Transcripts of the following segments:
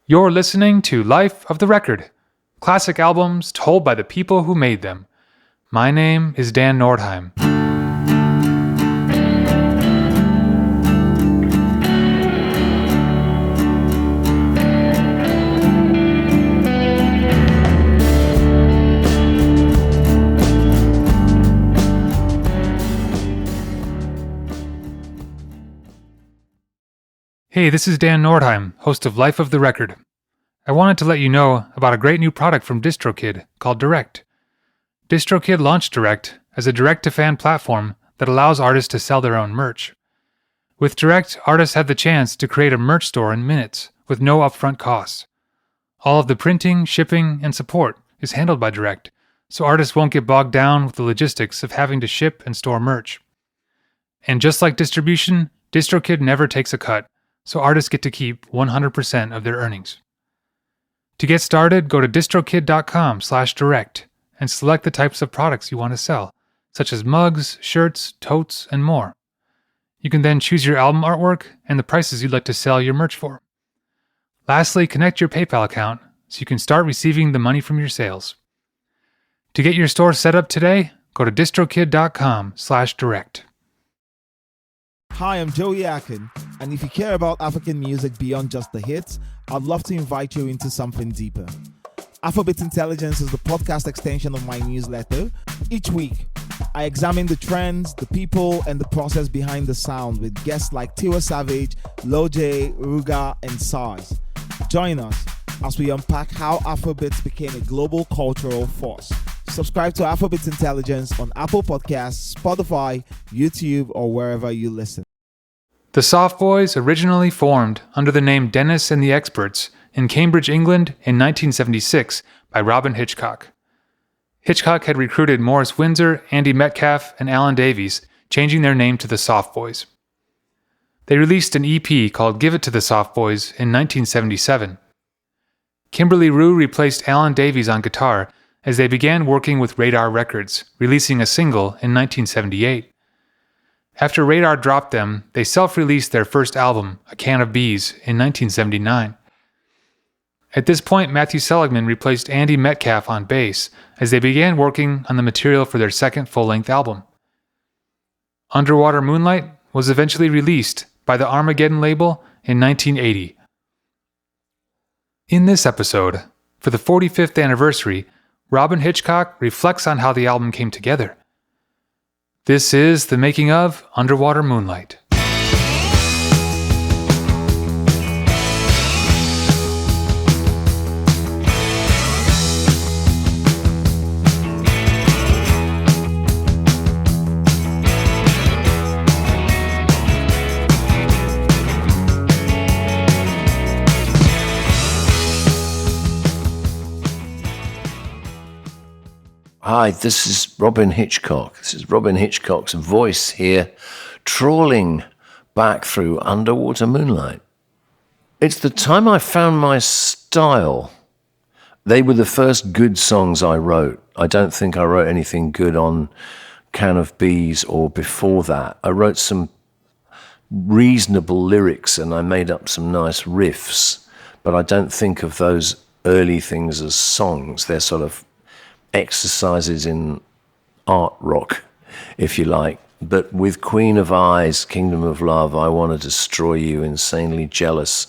You're listening to Life of the Record, classic albums told by the people who made them. My name is Dan Nordheim. Hey, this is Dan Nordheim, host of Life of the Record. I wanted to let you know about a great new product from DistroKid called Direct. DistroKid launched Direct as a direct-to-fan platform that allows artists to sell their own merch. With Direct, artists have the chance to create a merch store in minutes with no upfront costs. All of the printing, shipping, and support is handled by Direct, so artists won't get bogged down with the logistics of having to ship and store merch. And just like distribution, DistroKid never takes a cut, so artists get to keep 100% of their earnings. To get started, go to distrokid.com/direct and select the types of products you want to sell, such as mugs, shirts, totes, and more. You can then choose your album artwork and the prices you'd like to sell your merch for. Lastly, connect your PayPal account so you can start receiving the money from your sales. To get your store set up today, go to distrokid.com/direct. Hi, I'm Joey Akin, and if you care about African music beyond just the hits, I'd love to invite you into something deeper. Afrobeat Intelligence is the podcast extension of my newsletter. Each week, I examine the trends, the people, and the process behind the sound with guests like Tiwa Savage, Lil J, Ruga, and SARS. Join us as we unpack how Afrobeats became a global cultural force. Subscribe to Afrobeat Intelligence on Apple Podcasts, Spotify, YouTube, or wherever you listen. The Soft Boys originally formed under the name Dennis and the Experts in Cambridge, England in 1976 by Robyn Hitchcock. Hitchcock had recruited Morris Windsor, Andy Metcalfe, and Alan Davies, changing their name to the Soft Boys. They released an EP called Give It to the Soft Boys in 1977. Kimberly Rew replaced Alan Davies on guitar as they began working with Radar Records, releasing a single in 1978. After Radar dropped them, they self-released their first album, A Can of Bees, in 1979. At this point, Matthew Seligman replaced Andy Metcalfe on bass as they began working on the material for their second full-length album. Underwater Moonlight was eventually released by the Armageddon label in 1980. In this episode, for the 45th anniversary, Robyn Hitchcock reflects on how the album came together. This is the making of Underwater Moonlight. Hi, this is Robyn Hitchcock. This is Robyn Hitchcock's voice here, trawling back through Underwater Moonlight. It's the time I found my style. They were the first good songs I wrote. I don't think I wrote anything good on Can of Bees or before that. I wrote some reasonable lyrics and I made up some nice riffs, but I don't think of those early things as songs. They're sort of exercises in art rock, if you like. But with Queen of Eyes, Kingdom of Love, I Want to Destroy You, Insanely Jealous,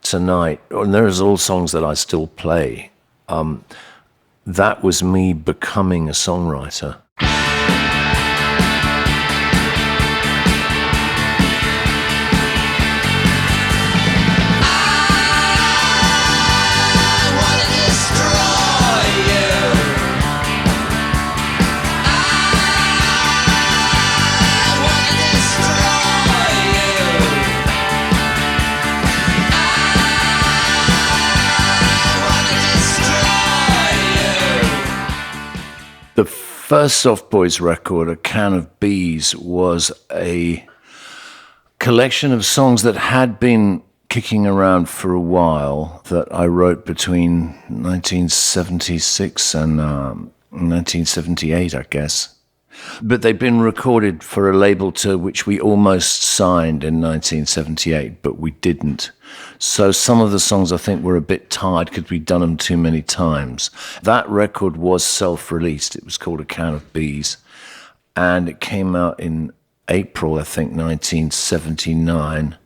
Tonight, and there's all songs that I still play. That was me becoming a songwriter. The first Soft Boys record, A Can of Bees, was a collection of songs that had been kicking around for a while that I wrote between 1976 and 1978, I guess. But they'd been recorded for a label to which we almost signed in 1978, but we didn't. So some of the songs I think were a bit tired because we'd done them too many times. That record was self-released. It was called A Can of Bees. And it came out in April, I think, 1979.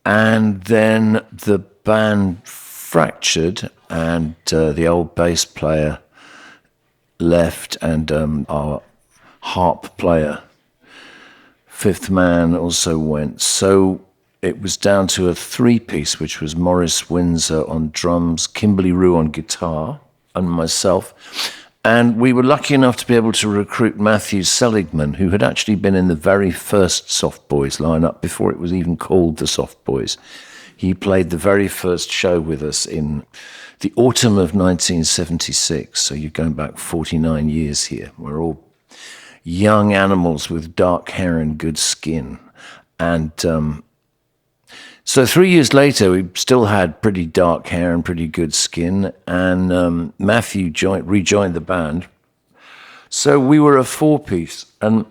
And then the band fractured, and the old bass player left, and our harp player, fifth man, also went. So it was down to a three-piece, which was Morris Windsor on drums, Kimberly Rew on guitar, and myself. And we were lucky enough to be able to recruit Matthew Seligman, who had actually been in the very first Soft Boys lineup before it was even called the Soft Boys. He played the very first show with us in the autumn of 1976. So you're going back 49 years here. We're all young animals with dark hair and good skin. And so 3 years later, we still had pretty dark hair and pretty good skin, and Matthew rejoined the band. So we were a four-piece, and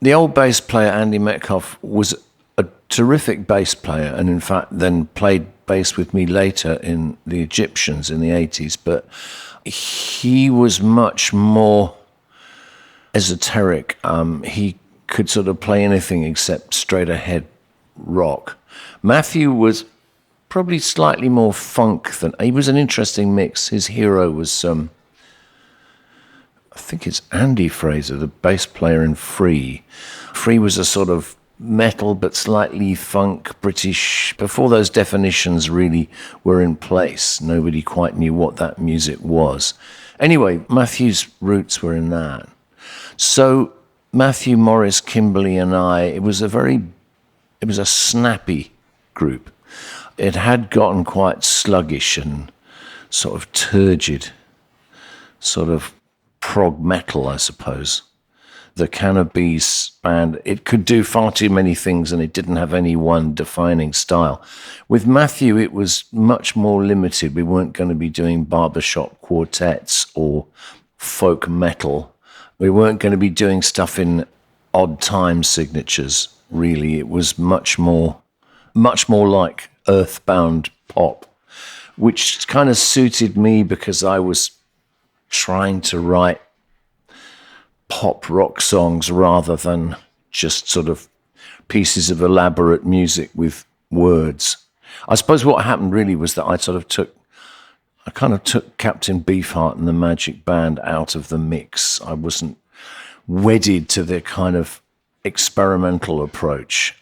the old bass player, Andy Metcalfe, was a terrific bass player, and in fact then played bass with me later in the Egyptians in the 80s, but he was much more esoteric. He could sort of play anything except straight ahead rock. Matthew was probably slightly more funk than... He was an interesting mix. His hero was, I think it's Andy Fraser, the bass player in Free. Free was a sort of metal but slightly funk British. Before those definitions really were in place, nobody quite knew what that music was. Anyway, Matthew's roots were in that. So Matthew, Morris, Kimberly and I, it was a snappy group. It had gotten quite sluggish and sort of turgid, sort of prog metal, I suppose. The Can of Bees band, it could do far too many things and it didn't have any one defining style. With Matthew, it was much more limited. We weren't going to be doing barbershop quartets or folk metal. We weren't going to be doing stuff in odd time signatures. Really, it was much more like earthbound pop, which kind of suited me because I was trying to write pop rock songs rather than just sort of pieces of elaborate music with words. I suppose what happened really was that I kind of took Captain Beefheart and the Magic Band out of the mix. I wasn't wedded to their kind of experimental approach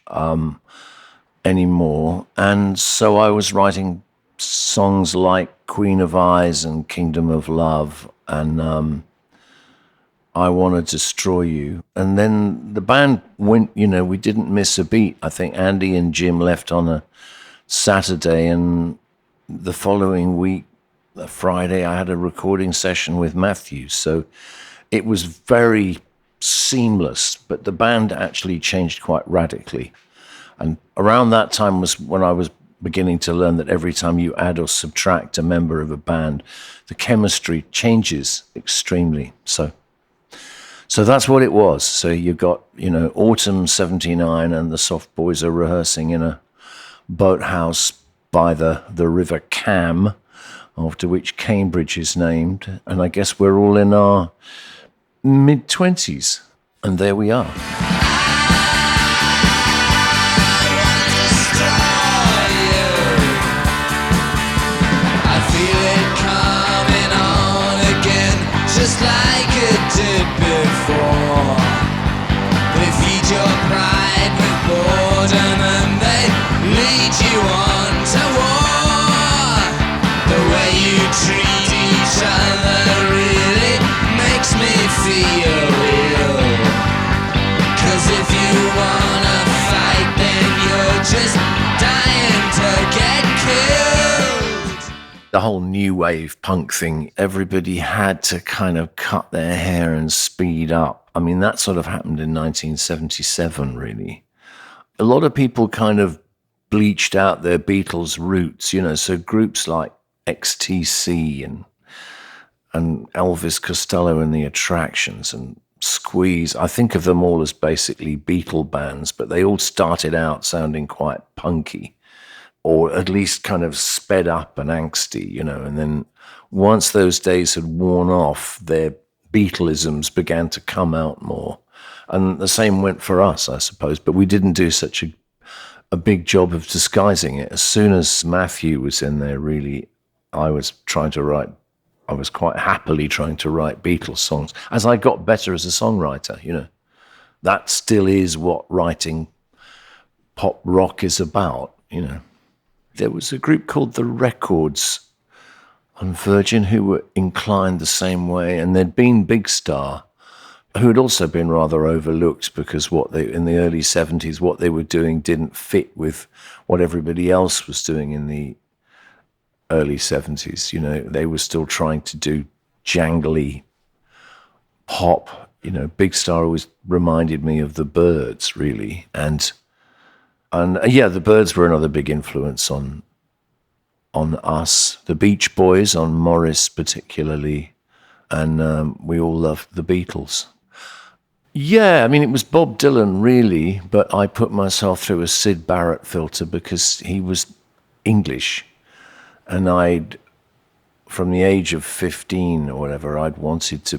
anymore, and so I was writing songs like Queen of Eyes and Kingdom of Love and I Want to Destroy You. And then the band went, we didn't miss a beat. I think Andy and Jim left on a Saturday, and the following week, the Friday, I had a recording session with Matthew. So it was very seamless, but the band actually changed quite radically. And around that time was when I was beginning to learn that every time you add or subtract a member of a band, the chemistry changes extremely. So that's what it was. So you've got, autumn 79 and the Soft Boys are rehearsing in a boathouse by the River Cam, after which Cambridge is named. And I guess we're all in our mid-20s, and there we are. Just like it did before. They feed your pride with boredom and they lead you on to war. The way you treat each other really makes me feel real. 'Cause if you wanna fight, then you're just dying to get killed. The whole new wave punk thing, everybody had to kind of cut their hair and speed up. I mean, that sort of happened in 1977, really. A lot of people kind of bleached out their Beatles roots, so groups like XTC and Elvis Costello and the Attractions and Squeeze, I think of them all as basically Beatle bands, but they all started out sounding quite punky. or at least kind of sped up and angsty, you know. And then once those days had worn off, their Beatlisms began to come out more. And the same went for us, I suppose, but we didn't do such a big job of disguising it. As soon as Matthew was in there, really, I was quite happily trying to write Beatles songs. As I got better as a songwriter, you know, that still is what writing pop rock is about, you know. There was a group called The Records on Virgin who were inclined the same way, and there'd been Big Star, who had also been rather overlooked because in the early 70s, what they were doing didn't fit with what everybody else was doing in the early 70s. You know, they were still trying to do jangly pop. You know, Big Star always reminded me of the Byrds, really. And yeah, the Byrds were another big influence on us. The Beach Boys, on Morris particularly. And we all loved the Beatles. Yeah, I mean, it was Bob Dylan, really, but I put myself through a Syd Barrett filter because he was English. And from the age of 15 or whatever, I wanted to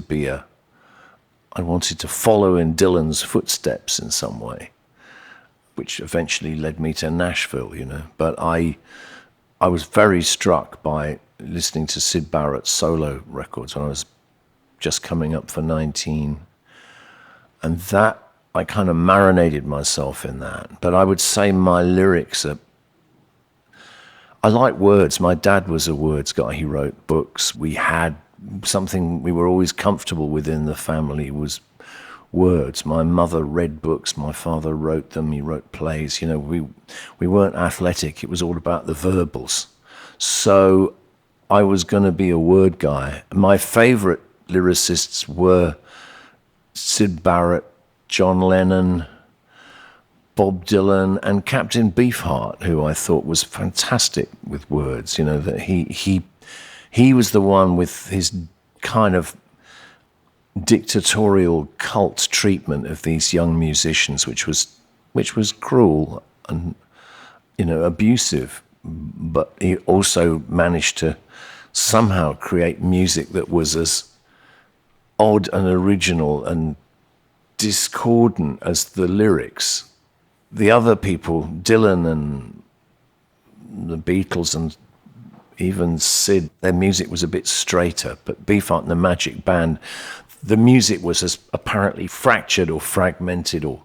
follow in Dylan's footsteps in some way, which eventually led me to Nashville, you know. But I was very struck by listening to Syd Barrett's solo records when I was just coming up for 19. And that, I kind of marinated myself in that. But I would say my lyrics I like words. My dad was a words guy. He wrote books. We had something we were always comfortable with in the family was words. My mother read books. My father wrote them. He wrote plays. You know, we weren't athletic. It was all about the verbals. So I was going to be a word guy. My favorite lyricists were Syd Barrett, John Lennon, Bob Dylan, and Captain Beefheart, who I thought was fantastic with words. You know, that he was the one with his kind of dictatorial cult treatment of these young musicians, which was cruel and, you know, abusive. But he also managed to somehow create music that was as odd and original and discordant as the lyrics. The other people, Dylan and the Beatles and even Syd, their music was a bit straighter, but Beefheart and the Magic Band, the music was as apparently fractured or fragmented or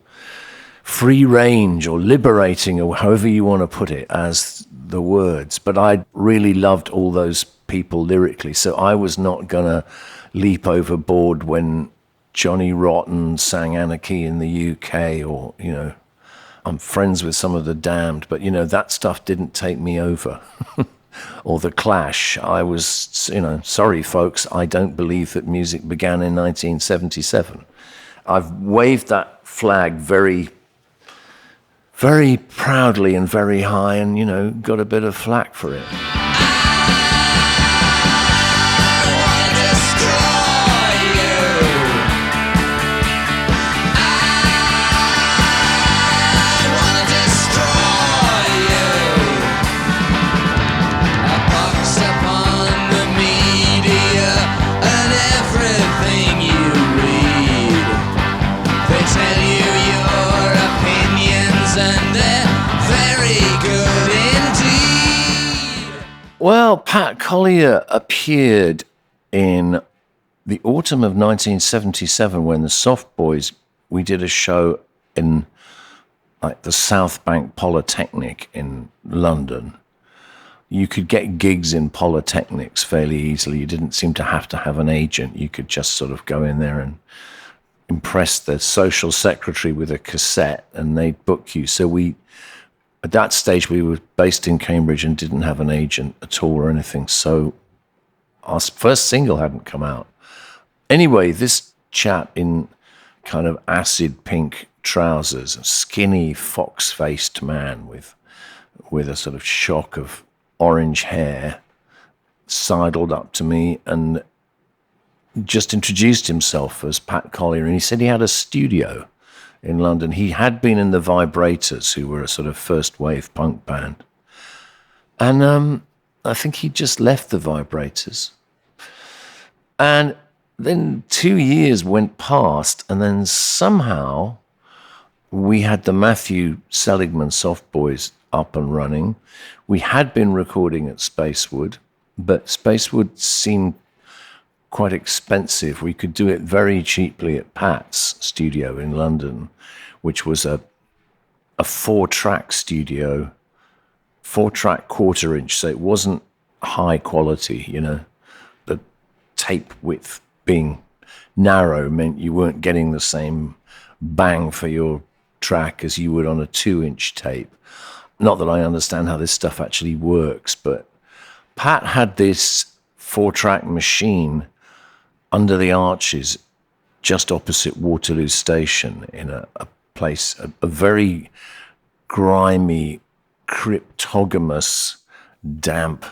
free range or liberating or however you want to put it as the words. But I really loved all those people lyrically, so I was not going to leap overboard when Johnny Rotten sang Anarchy in the UK, or, you know, I'm friends with some of the Damned, but, you know, that stuff didn't take me over. Or the Clash. I was, you know, sorry folks, I don't believe that music began in 1977. I've waved that flag very, very proudly and very high, and, you know, got a bit of flack for it. Well, Pat Collier appeared in the autumn of 1977 when the Soft Boys, we did a show in like the South Bank Polytechnic in London. You could get gigs in polytechnics fairly easily. You didn't seem to have an agent. You could just sort of go in there and impress the social secretary with a cassette and they'd book you. So at that stage, we were based in Cambridge and didn't have an agent at all or anything. So our first single hadn't come out. Anyway, this chap in kind of acid pink trousers, a skinny fox-faced man with a sort of shock of orange hair, sidled up to me and just introduced himself as Pat Collier. And he said he had a studio in London. He had been in the Vibrators, who were a sort of first wave punk band. And I think he just left the vibrators. And then 2 years went past, and then somehow we had the Matthew Seligman Soft Boys up and running. We had been recording at Spacewood, but Spacewood seemed quite expensive. We could do it very cheaply at Pat's studio in London, which was a 4-track studio, 4-track quarter-inch, so it wasn't high quality, you know. The tape width being narrow meant you weren't getting the same bang for your track as you would on a 2-inch tape. Not that I understand how this stuff actually works, but Pat had this 4-track machine under the arches just opposite Waterloo Station in a place, a very grimy, cryptogamous, damp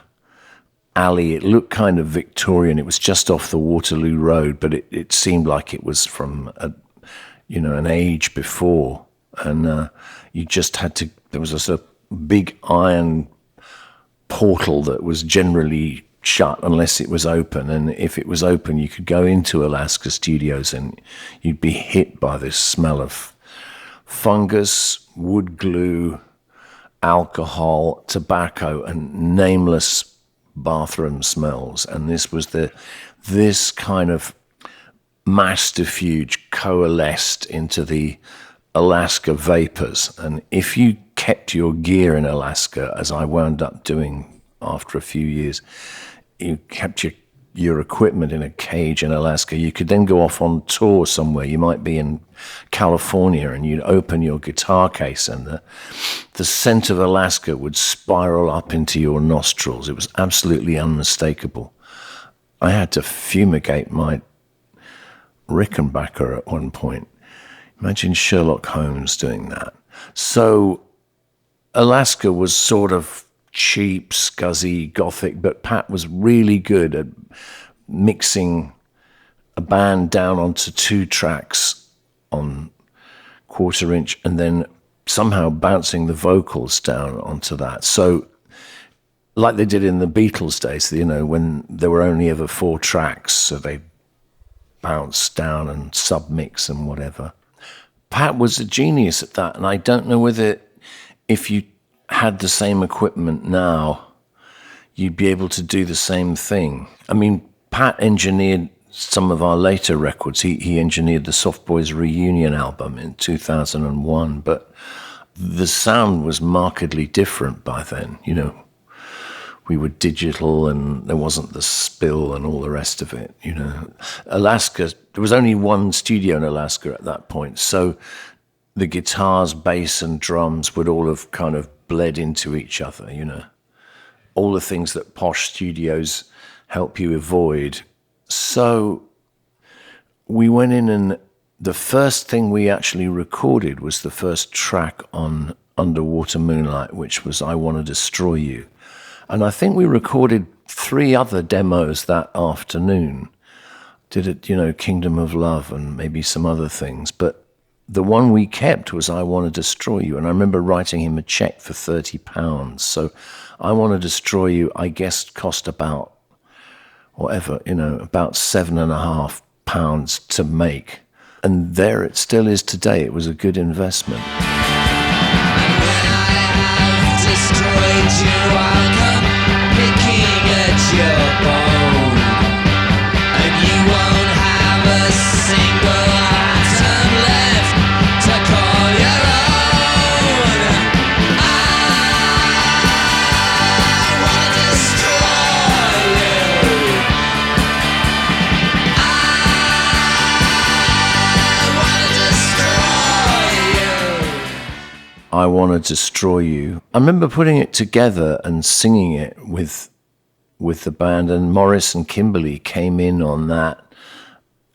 alley. It looked kind of Victorian. It was just off the Waterloo Road, but it seemed like it was from an age before. And you just had to, there was a sort of big iron portal that was generally shut unless it was open. And if it was open, you could go into Alaska Studios and you'd be hit by this smell of fungus, wood glue, alcohol, tobacco, and nameless bathroom smells. And this was this kind of mastifuge coalesced into the Alaska vapors. And if you kept your gear in Alaska, as I wound up doing after a few years, you kept your equipment in a cage in Alaska, you could then go off on tour somewhere. You might be in California and you'd open your guitar case and the scent of Alaska would spiral up into your nostrils. It was absolutely unmistakable. I had to fumigate my Rickenbacker at one point. Imagine Sherlock Holmes doing that. So Alaska was sort of cheap, scuzzy, gothic, but Pat was really good at mixing a band down onto 2 tracks on quarter-inch and then somehow bouncing the vocals down onto that. So like they did in the Beatles days, you know, when there were only ever 4 tracks, so they bounce down and submix and whatever. Pat was a genius at that, and I don't know whether if you had the same equipment now, you'd be able to do the same thing. I mean, Pat engineered some of our later records. He engineered the Soft Boys Reunion album in 2001, but the sound was markedly different by then, you know. We were digital and there wasn't the spill and all the rest of it, you know. Alaska, there was only one studio in Alaska at that point, so the guitars, bass and drums would all have kind of bled into each other, you know. All the things that posh studios help you avoid. So we went in and the first thing we actually recorded was the first track on Underwater Moonlight, which was I Want to Destroy You. And I think we recorded 3 other demos that afternoon. Did it, you know, Kingdom of Love and maybe some other things. But the one we kept was I Want to Destroy You. And I remember writing him a check for £30. So I Want to Destroy You, I guess, cost about, whatever, you know, about £7.50 to make. And there it still is today. It was a good investment. Destroyed you, I'll come picking at your bone, and you won't have a single atom left to call your own. I wanna destroy you. I Want to Destroy You. I remember putting it together and singing it with the band, and Morris and Kimberly came in on that.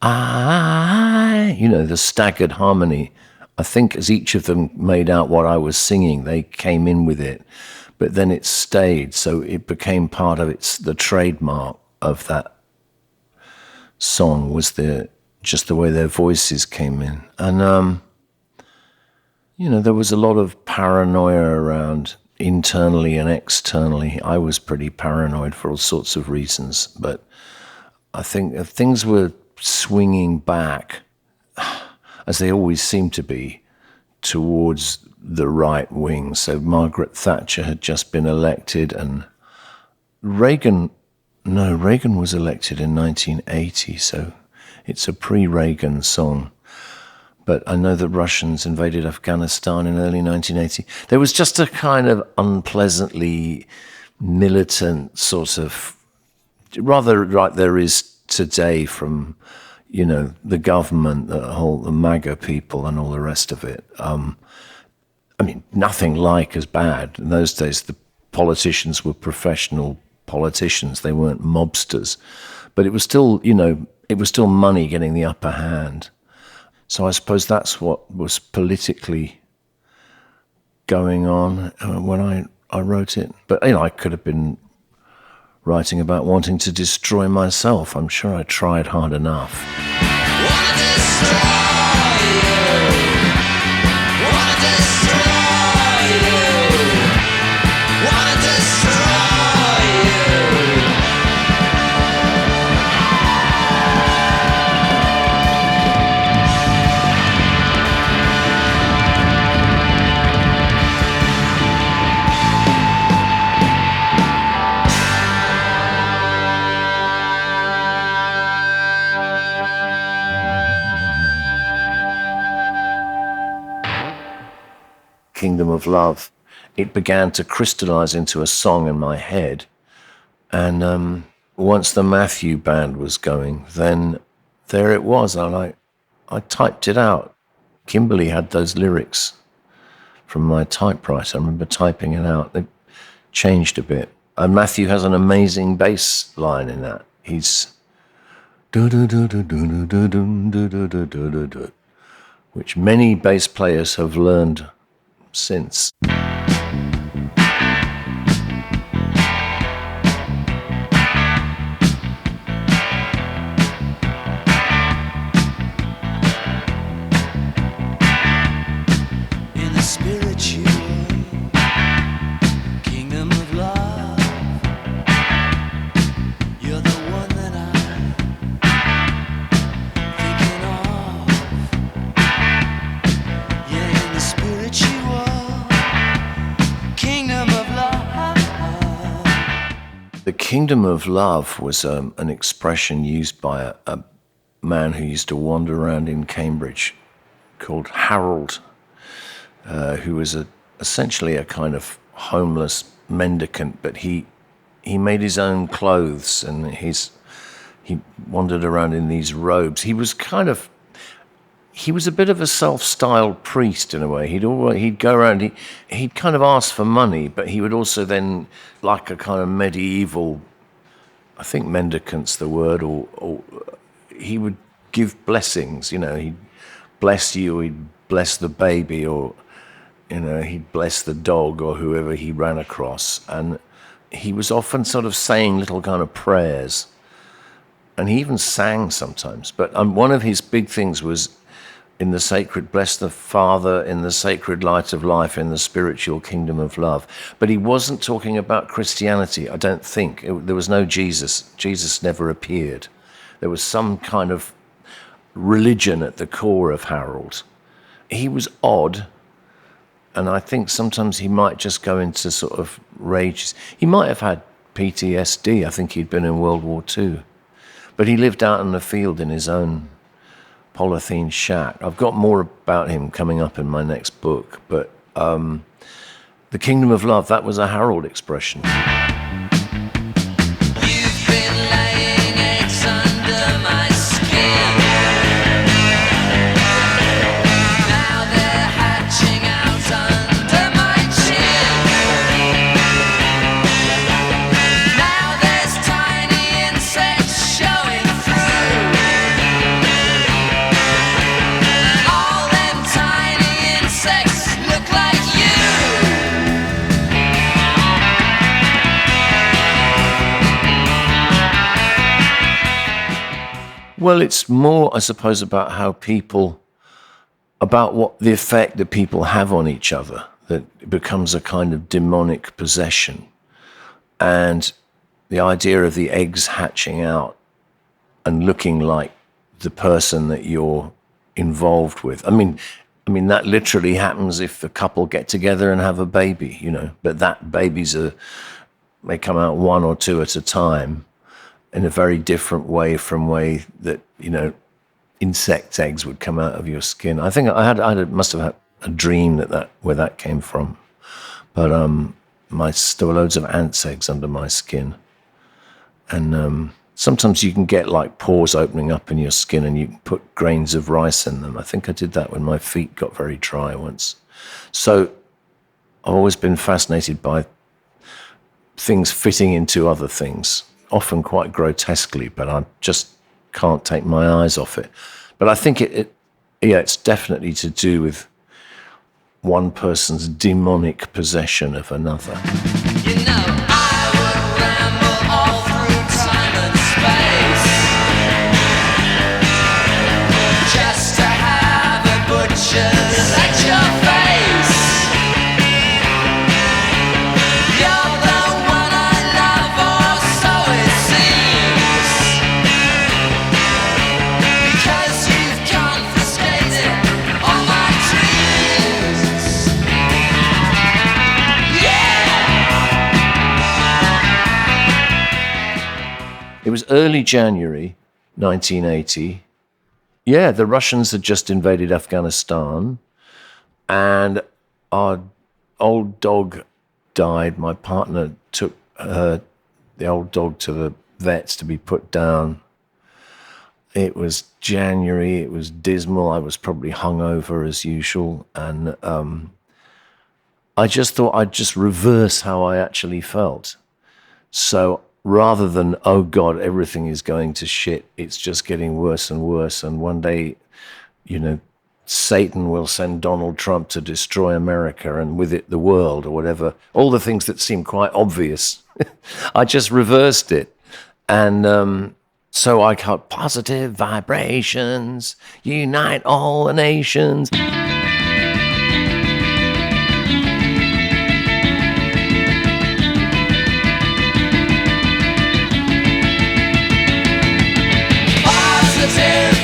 You know, the staggered harmony. I think as each of them made out what I was singing, they came in with it. But then it stayed, so it became part of the trademark of that song was just the way their voices came in. And you know, there was a lot of paranoia around internally and externally. I was pretty paranoid for all sorts of reasons, but I think things were swinging back, as they always seem to be, towards the right wing. So Margaret Thatcher had just been elected, and Reagan was elected in 1980, so it's a pre-Reagan song. But I know the Russians invaded Afghanistan in early 1980. There was just a kind of unpleasantly militant sort of, rather like there is today from, the government, the MAGA people and all the rest of it. I mean, nothing like as bad. In those days, the politicians were professional politicians. They weren't mobsters. But it was still, it was still money getting the upper hand. So I suppose that's what was politically going on when I wrote it. But, I could have been writing about wanting to destroy myself. I'm sure I tried hard enough. Kingdom of Love, it began to crystallize into a song in my head. And once the Matthew band was going, then there it was. I typed it out. Kimberly had those lyrics from my typewriter. I remember typing it out. They changed a bit. And Matthew has an amazing bass line in that. He's which many bass players have learned since. The Kingdom of Love was an expression used by a man who used to wander around in Cambridge called Harold, who was essentially a kind of homeless mendicant, but he made his own clothes and he wandered around in these robes. He was a bit of a self-styled priest in a way. He'd go around, he'd kind of ask for money, but he would also then, like a kind of medieval, I think mendicant's the word, or he would give blessings, he'd bless you, he'd bless the baby, or, he'd bless the dog or whoever he ran across. And he was often sort of saying little kind of prayers. And he even sang sometimes. But one of his big things was, in the sacred, bless the Father, in the sacred light of life, in the spiritual kingdom of love. But he wasn't talking about Christianity, I don't think. There was no Jesus. Jesus never appeared. There was some kind of religion at the core of Harold. He was odd, and I think sometimes he might just go into sort of rages. He might have had PTSD. I think he'd been in World War II. But he lived out in the field in his own polythene shack. I've got more about him coming up in my next book, but the Kingdom of Love, that was a Harold expression. You've been laying eggs under my skin. Now they're hatching out under my chin. Now there's tiny insects showing through. All them tiny insects look like you. Well, it's more, I suppose, about what the effect that people have on each other that it becomes a kind of demonic possession. And the idea of the eggs hatching out and looking like the person that you're involved with. I mean, that literally happens if a couple get together and have a baby, you know, but that they come out one or two at a time in a very different way from way that, you know, insect eggs would come out of your skin. I think must have had a dream where that came from. But there were loads of ants' eggs under my skin. And sometimes you can get like pores opening up in your skin and you can put grains of rice in them. I think I did that when my feet got very dry once. So I've always been fascinated by things fitting into other things, often quite grotesquely, but I just can't take my eyes off it. But I think it's definitely to do with one person's demonic possession of another. You know, I would ramble all through time and space just to have a butcher's at your face. You're the one I love, or so it seems, because you've confiscated all my dreams. It was early January 1980. Yeah, the Russians had just invaded Afghanistan, and our old dog died. My partner took the old dog to the vets to be put down. It was January, it was dismal, I was probably hungover as usual, and I just thought I'd just reverse how I actually felt. So rather than, oh God, everything is going to shit, it's just getting worse and worse, and one day, you know, Satan will send Donald Trump to destroy America and with it the world or whatever, all the things that seem quite obvious. I just reversed it. And so I got positive vibrations, unite all the nations. Positive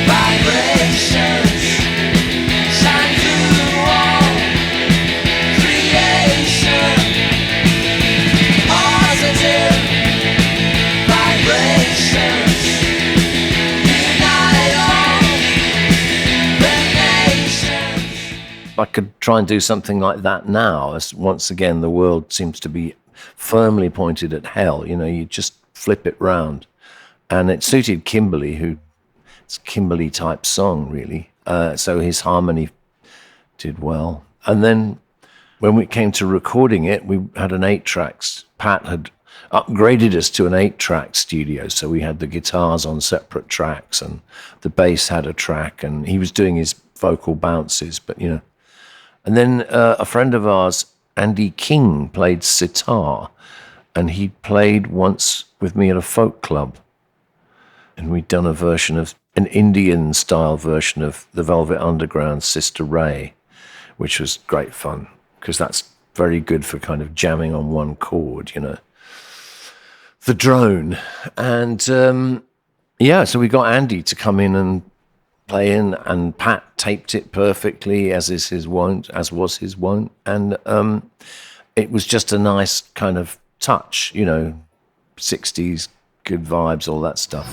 vibrations shine through all creation. Positive vibrations unite all the nations. I could try and do something like that now, as once again the world seems to be firmly pointed at hell. You know, you just flip it round. And it suited Kimberly, it's a Kimberly type song, really. So his harmony did well. And then when we came to recording it, we had an 8-tracks. Pat had upgraded us to an 8-track studio. So we had the guitars on separate tracks and the bass had a track and he was doing his vocal bounces, but you know. And then a friend of ours, Andy King, played sitar, and he played once with me at a folk club. And we'd done an Indian-style version of the Velvet Underground's Sister Ray, which was great fun, because that's very good for kind of jamming on one chord, you know. The drone. And, so we got Andy to come in and play in, and Pat taped it perfectly, as was his wont. And it was just a nice kind of touch, you know, 60s, good vibes, all that stuff.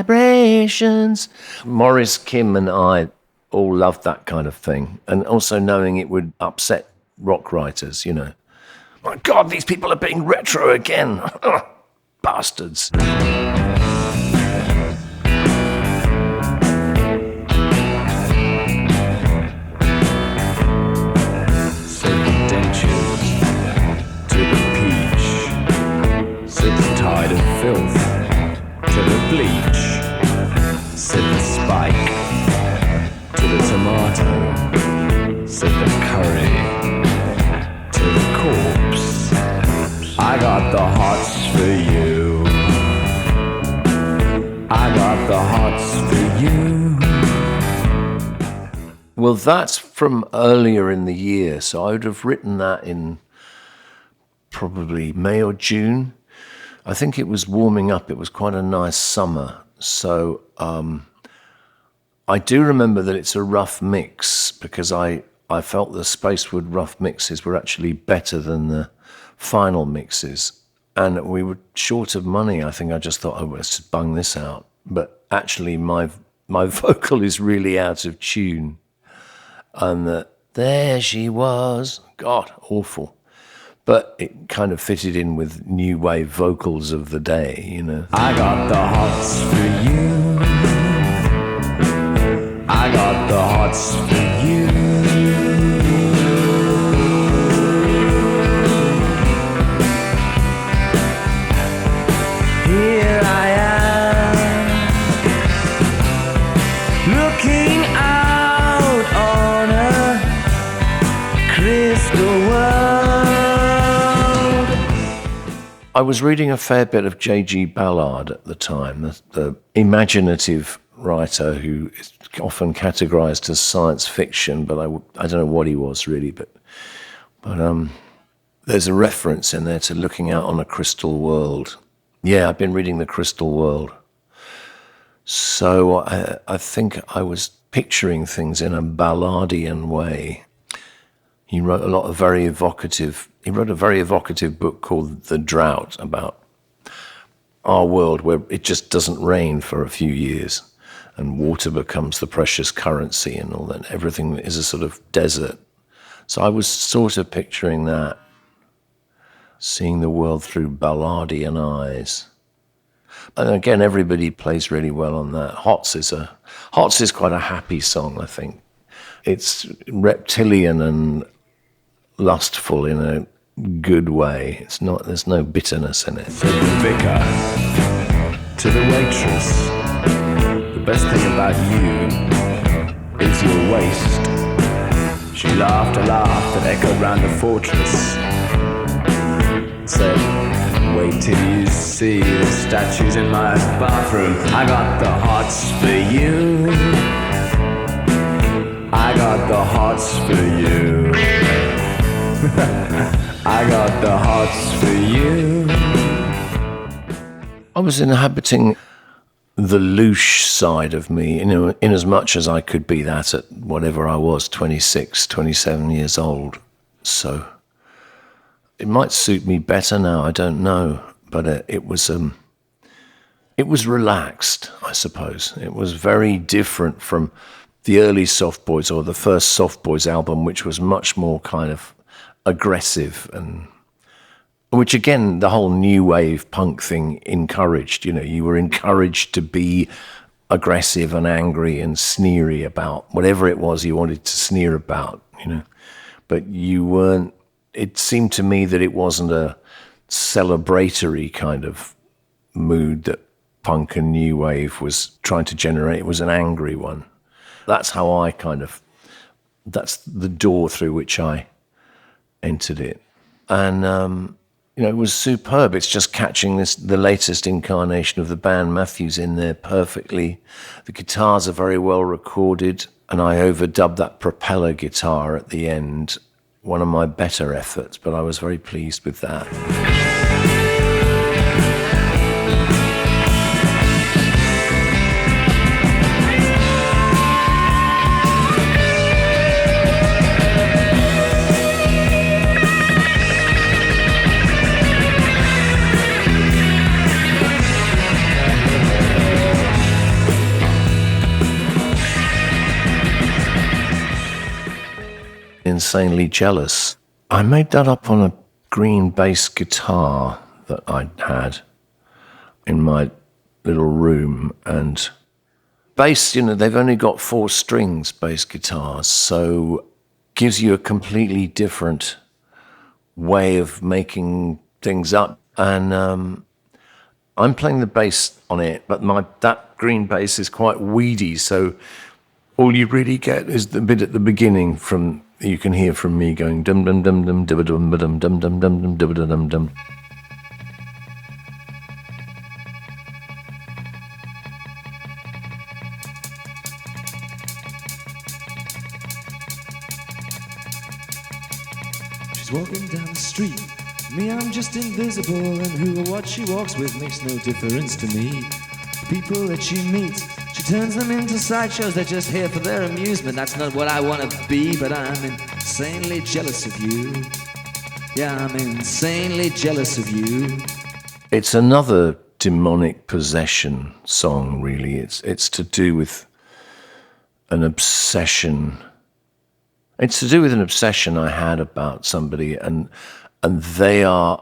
Vibrations. Morris, Kim and I all loved that kind of thing. And also knowing it would upset rock writers, you know. My God, these people are being retro again. bastards. Tide of filth to the bleach, said the spike to the tomato, said the curry to the corpse. I got the hots for you. I got the hots for you. Well, that's from earlier in the year, so I would have written that in probably May or June. I think it was warming up. It was quite a nice summer. So I do remember that it's a rough mix because I felt the Spacewood rough mixes were actually better than the final mixes. And we were short of money. I think I just thought, oh, let's just bung this out. But actually my vocal is really out of tune. And there she was. God, awful. But it kind of fitted in with new wave vocals of the day, you know. I got the hots for you. I got the hots for you. Here I am, looking out on a crystal world. I was reading a fair bit of J.G. Ballard at the time, the imaginative writer who is often categorized as science fiction, but I don't know what he was really, but there's a reference in there to looking out on a crystal world. Yeah, I've been reading The Crystal World. So I think I was picturing things in a Ballardian way. He wrote a very evocative book called The Drought about our world where it just doesn't rain for a few years and water becomes the precious currency and all that. Everything is a sort of desert. So I was sort of picturing that, seeing the world through Ballardian eyes. And again, everybody plays really well on that. Hots is quite a happy song, I think. It's reptilian and lustful in a good way. There's no bitterness in it. Said the vicar to the waitress, the best thing about you is your waist. She laughed a laugh that echoed round the fortress. Said, wait till you see the statues in my bathroom. I got the hots for you. I got the hots for you. I got the hots for you. I was inhabiting the louche side of me, in as much as I could be that at whatever I was, 26, 27 years old. So it might suit me better now, I don't know. But it was relaxed, I suppose. It was very different from the early Soft Boys or the first Soft Boys album, which was much more kind of aggressive, and which again the whole new wave punk thing encouraged. You were encouraged to be aggressive and angry and sneery about whatever it was you wanted to sneer about, but you weren't. It seemed to me that it wasn't a celebratory kind of mood that punk and new wave was trying to generate. It was an angry one. That's how that's the door through which I entered it. And, it was superb. It's just catching the latest incarnation of the band, Matthews, in there perfectly. The guitars are very well recorded, and I overdubbed that propeller guitar at the end, one of my better efforts, but I was very pleased with that. Insanely Jealous. I made that up on a green bass guitar that I'd had. in my little room, and bass, they've only got 4 strings, bass guitars, so gives you a completely different way of making things up. And I'm playing the bass on it, but that green bass is quite weedy, so all you really get is the bit at the beginning you can hear from me going dum dum dum dum dum dum dum dum dum dum dum dum dum. She's walking down the street. Me, I'm just invisible, and who or what she walks with makes no difference to me. The people that she meets, she turns them into sideshows. They're just here for their amusement. That's not what I want to be, but I'm insanely jealous of you. Yeah, I'm insanely jealous of you. It's another demonic possession song, really. It's to do with an obsession. It's to do with an obsession I had about somebody, and they're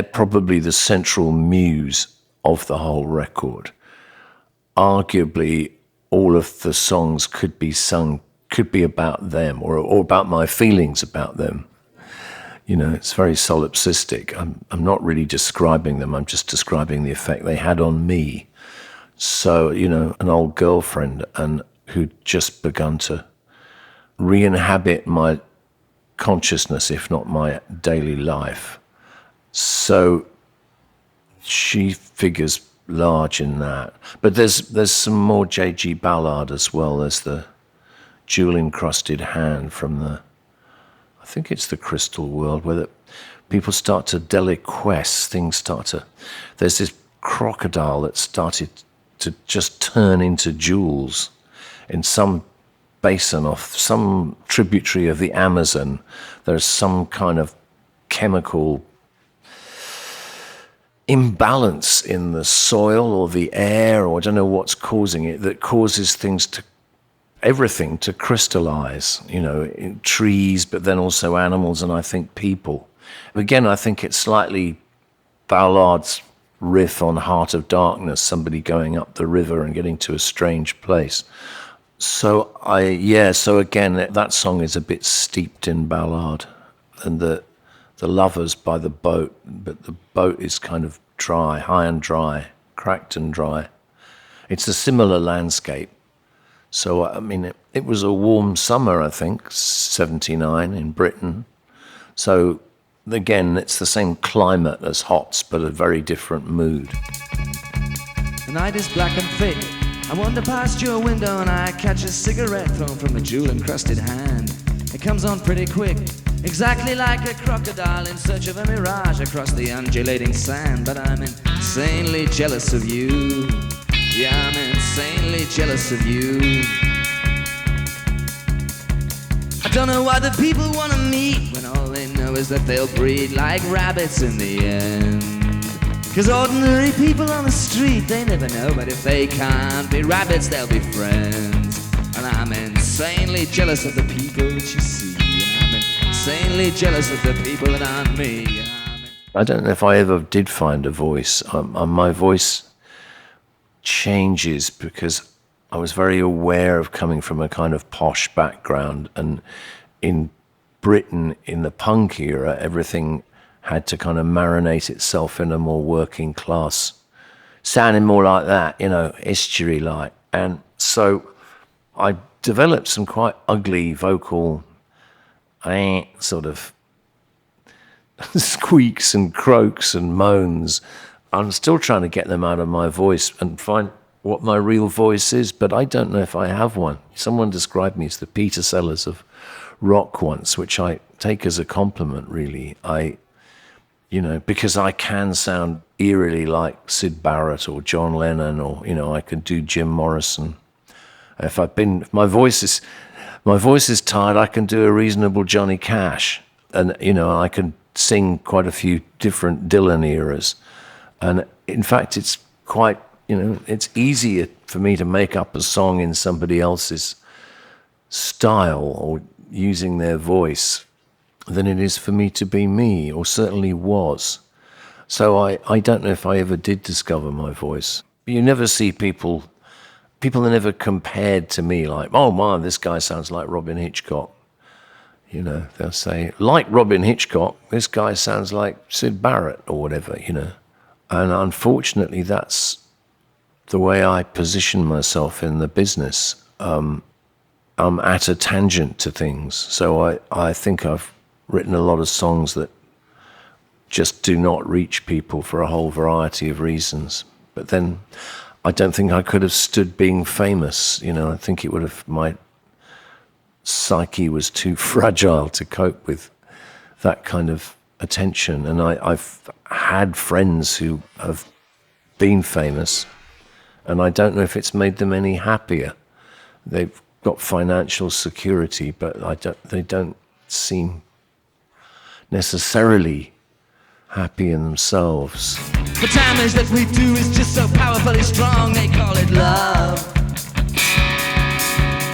probably the central muse of the whole record. Arguably, all of the songs could be about them or about my feelings about them. It's very solipsistic. I'm not really describing them. I'm just describing the effect they had on me. So, an old girlfriend who'd just begun to re-inhabit my consciousness, if not my daily life. So she figures large in that. But there's some more J.G. Ballard as well. There's the jewel-encrusted hand from I think it's the Crystal World, where people start to deliquesce, there's this crocodile that started to just turn into jewels in some basin off some tributary of the Amazon. There's some kind of chemical imbalance in the soil or the air, or I don't know what's causing it, that causes everything to crystallize, in trees, but then also animals, and I think people. Again, I think it's slightly Ballard's riff on Heart of Darkness, somebody going up the river and getting to a strange place. So again, that song is a bit steeped in Ballard, and the lovers by the boat, but the boat is kind of dry, high and dry, cracked and dry. It's a similar landscape. So, it was a warm summer, I think, 79 in Britain. So, again, it's the same climate as Hots, but a very different mood. The night is black and thick. I wander past your window and I catch a cigarette thrown from a jewel-encrusted hand. It comes on pretty quick, exactly like a crocodile in search of a mirage across the undulating sand. But I'm insanely jealous of you. Yeah, I'm insanely jealous of you. I don't know why the people want to meet when all they know is that they'll breed like rabbits in the end. 'Cause ordinary people on the street, they never know, but if they can't be rabbits, they'll be friends. And I'm insanely jealous of the people that you see. And I'm insanely jealous of the people that aren't me. I don't know if I ever did find a voice. My voice changes because I was very aware of coming from a kind of posh background, and in Britain, in the punk era, everything had to kind of marinate itself in a more working class, sounding more like that, estuary-like. And so I developed some quite ugly vocal sort of squeaks and croaks and moans. I'm still trying to get them out of my voice and find what my real voice is, but I don't know if I have one. Someone described me as the Peter Sellers of rock once, which I take as a compliment, really. Because I can sound eerily like Syd Barrett or John Lennon, or, I could do Jim Morrison. If my voice is tired, I can do a reasonable Johnny Cash. And, I can sing quite a few different Dylan eras. And in fact, it's quite, it's easier for me to make up a song in somebody else's style or using their voice than it is for me to be me, or certainly was. So I don't know if I ever did discover my voice. You never see people are never compared to me like, oh man, this guy sounds like Robyn Hitchcock. You know, they'll say, like Robyn Hitchcock, this guy sounds like Syd Barrett or whatever, you know. And unfortunately, that's the way I position myself in the business. I'm at a tangent to things. So I think I've written a lot of songs that just do not reach people for a whole variety of reasons. But then I don't think I could have stood being famous. You know, I think it would have, my psyche was too fragile to cope with that kind of attention. And I've had friends who have been famous, and I don't know if it's made them any happier. They've got financial security, but they don't seem necessarily happy in themselves. The damage that we do is just so powerfully strong, they call it love.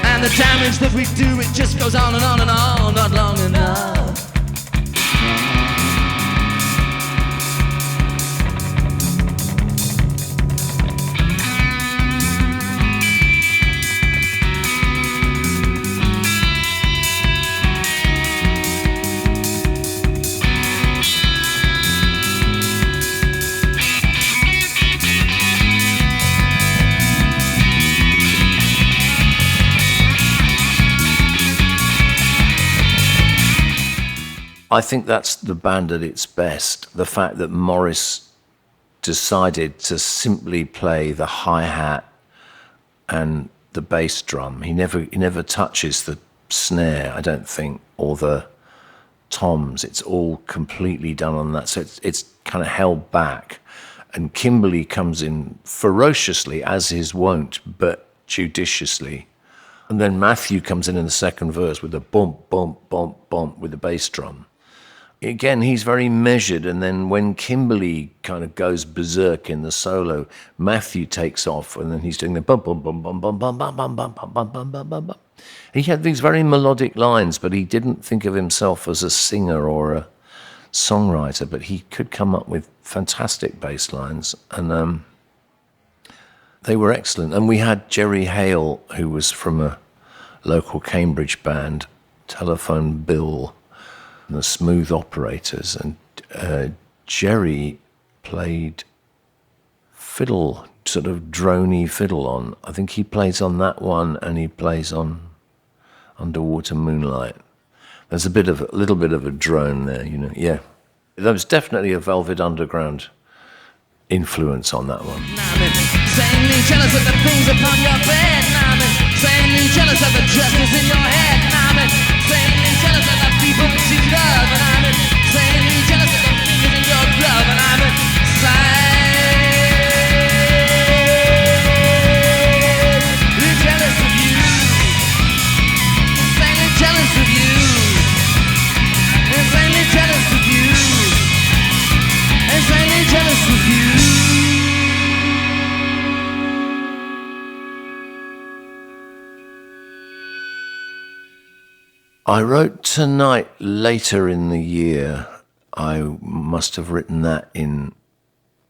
And the damage that we do, it just goes on and on and on, not long enough. I think that's the band at its best. The fact that Morris decided to simply play the hi-hat and the bass drum. He never touches the snare, I don't think, or the toms. It's all completely done on that. So it's kind of held back. And Kimberly comes in ferociously, as his wont, but judiciously. And then Matthew comes in the second verse with a bump, bump, bump, bump with the bass drum. Again, he's very measured, and then when Kimberly kind of goes berserk in the solo, Matthew takes off, and then he's doing the bum bum bum bum bum bum bum bum bum bum bum bum bum bum bum. He had these very melodic lines, but he didn't think of himself as a singer or a songwriter, but he could come up with fantastic bass lines, and they were excellent. And we had Jerry Hale, who was from a local Cambridge band, Telephone Bill, the Smooth Operators, and Jerry played fiddle, sort of droney fiddle on. I think he plays on that one, and he plays on Underwater Moonlight. There's a little bit of a drone there, you know. Yeah, there was definitely a Velvet Underground influence on that one. Insanely jealous of the things upon your bed. Insanely jealous of the dresses in your head. Insanely jealous of the people that you love. And I'm insanely jealous of the fingers in your glove. And I'm insanely jealous of you. Insanely jealous of you. Insanely jealous of you. Insanely jealous of you. I wrote Tonight later in the year. I must have written that in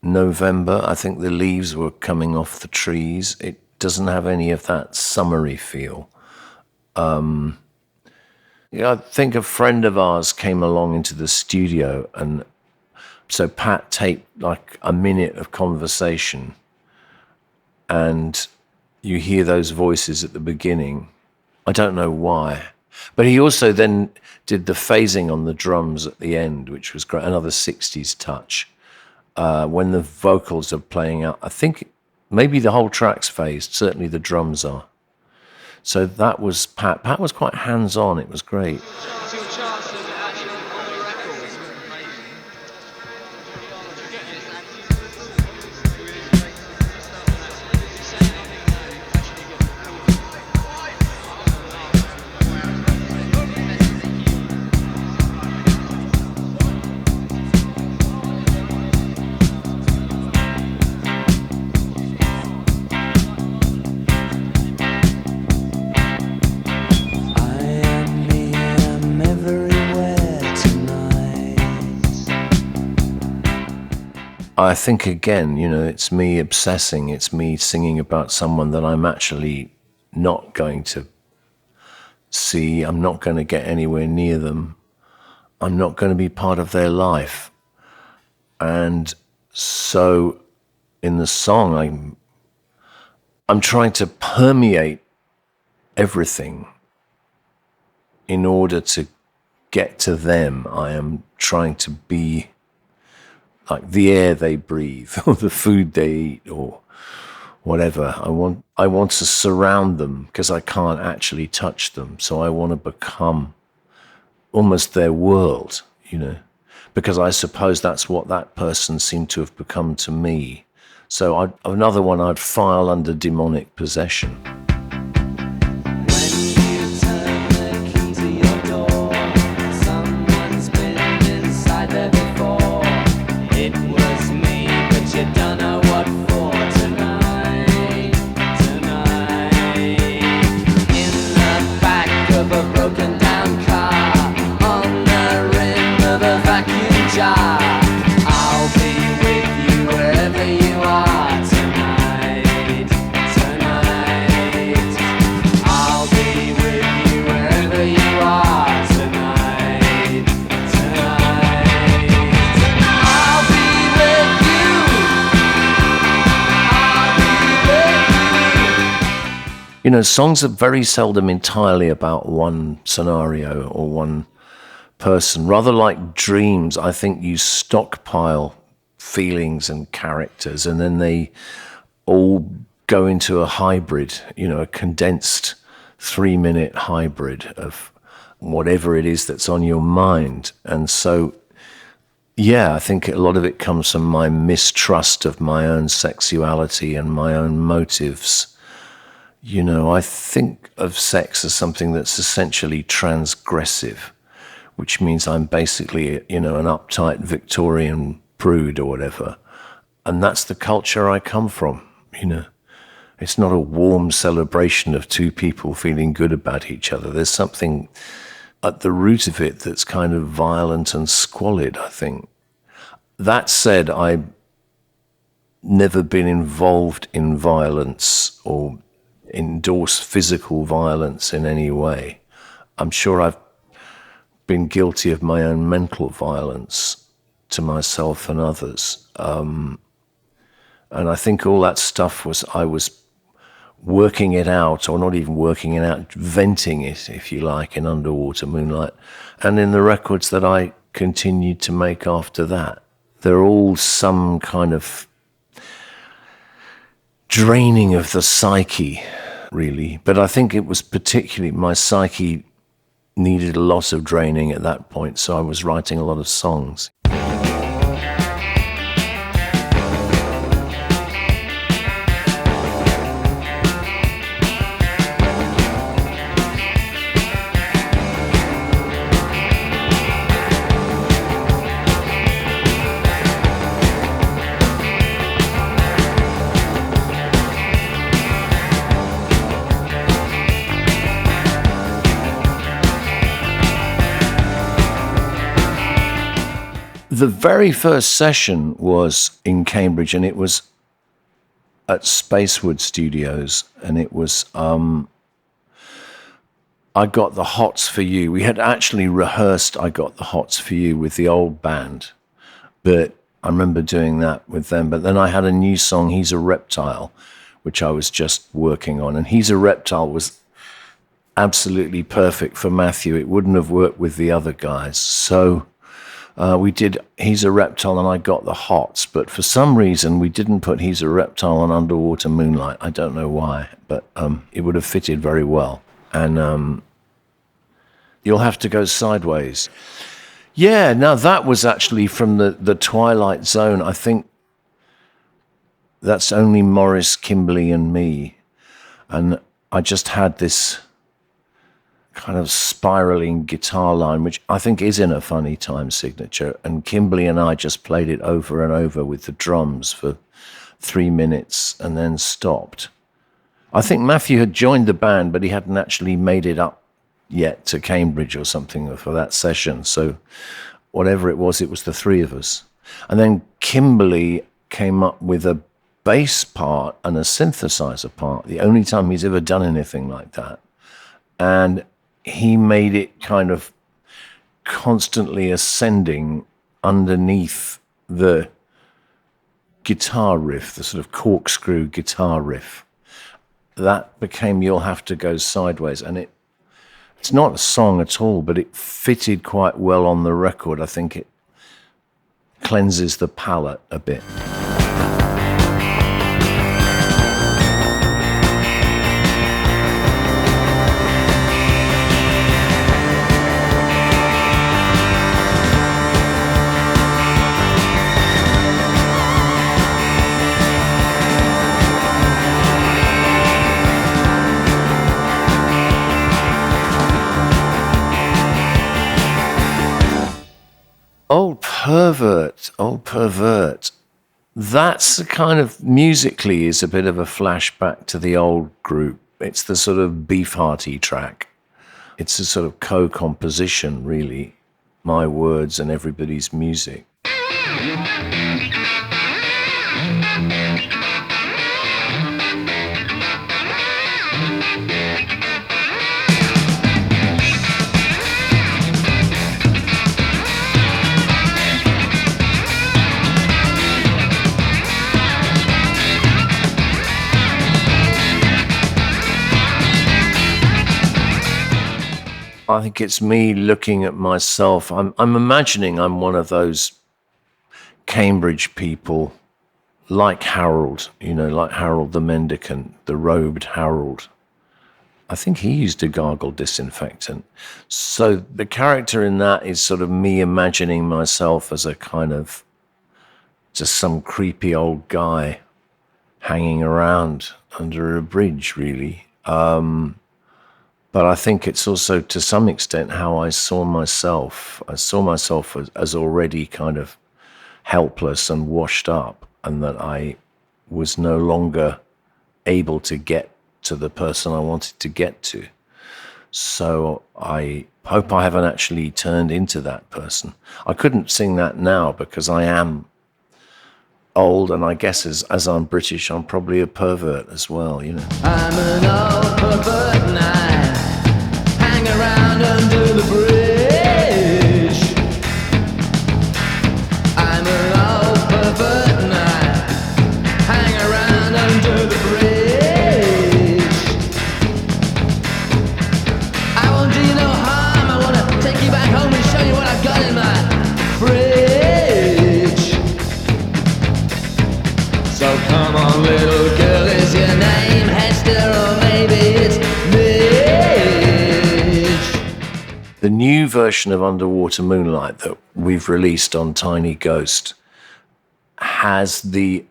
November. I think the leaves were coming off the trees. It doesn't have any of that summery feel. I think a friend of ours came along into the studio, and so Pat taped like a minute of conversation, and you hear those voices at the beginning. I don't know why. But he also then did the phasing on the drums at the end, which was great, another 60s touch. When the vocals are playing out, I think maybe the whole track's phased, certainly the drums are. So that was Pat. Pat was quite hands-on, it was great. I think, again, it's me obsessing. It's me singing about someone that I'm actually not going to see. I'm not going to get anywhere near them. I'm not going to be part of their life. And so in the song, I'm trying to permeate everything in order to get to them. I am trying to be like the air they breathe or the food they eat or whatever. I want to surround them because I can't actually touch them. So I want to become almost their world, because I suppose that's what that person seemed to have become to me. So another one I'd file under demonic possession. Songs are very seldom entirely about one scenario or one person. Rather like dreams, I think you stockpile feelings and characters, and then they all go into a hybrid, a condensed 3-minute hybrid of whatever it is that's on your mind. And so, yeah, I think a lot of it comes from my mistrust of my own sexuality and my own motives. I think of sex as something that's essentially transgressive, which means I'm basically, an uptight Victorian prude or whatever. And that's the culture I come from, It's not a warm celebration of two people feeling good about each other. There's something at the root of it that's kind of violent and squalid, I think. That said, I've never been involved in violence or endorse physical violence in any way. I'm sure I've been guilty of my own mental violence to myself and others. And I think all that stuff I was working it out, or not even working it out, venting it, if you like, in Underwater Moonlight, and in the records that I continued to make after that. They're all some kind of draining of the psyche, really. But I think it was particularly my psyche needed a lot of draining at that point, so I was writing a lot of songs. The very first session was in Cambridge, and it was at Spacewood Studios, and it was, I Got the Hots for You. We had actually rehearsed I Got the Hots for You with the old band, but I remember doing that with them. But then I had a new song, He's a Reptile, which I was just working on, and He's a Reptile was absolutely perfect for Matthew. It wouldn't have worked with the other guys. So we did He's a Reptile and I Got the Hots, but for some reason we didn't put He's a Reptile on Underwater Moonlight. I don't know why, but it would have fitted very well. And You'll Have to Go Sideways. Yeah, now that was actually from the Twilight Zone. I think that's only Morris, Kimberly and me. And I just had this kind of spiraling guitar line, which I think is in a Funny Time signature. And Kimberly and I just played it over and over with the drums for 3 minutes and then stopped. I think Matthew had joined the band, but he hadn't actually made it up yet to Cambridge or something for that session. So whatever it was the three of us. And then Kimberly came up with a bass part and a synthesizer part, the only time he's ever done anything like that. And he made it kind of constantly ascending underneath the guitar riff, the sort of corkscrew guitar riff. That became You'll Have to Go Sideways. And it's not a song at all, but it fitted quite well on the record. I think it cleanses the palate a bit. Old Pervert. That's a kind of, musically is a bit of a flashback to the old group. It's the sort of Beefhearty track. It's a sort of co-composition, really. My words and everybody's music. I think it's me looking at myself. I'm imagining I'm one of those Cambridge people like Harold, like Harold the Mendicant, the robed Harold. I think he used a gargle disinfectant. So the character in that is sort of me imagining myself as a kind of just some creepy old guy hanging around under a bridge, really. But I think it's also, to some extent, how I saw myself. I saw myself as already kind of helpless and washed up, and that I was no longer able to get to the person I wanted to get to. So I hope I haven't actually turned into that person. I couldn't sing that now because I am old, and I guess as I'm British, I'm probably a pervert as well, I'm an old pervert now. Hang around under the bridge. I'm an old pervert now. Hang around under the bridge. I won't do you no harm. I wanna take you back home and show you what I've got in my fridge. So come on, little girl, is your name Hester, or maybe it's Midge? The new version of Underwater Moonlight that we've released on Tiny Ghost has the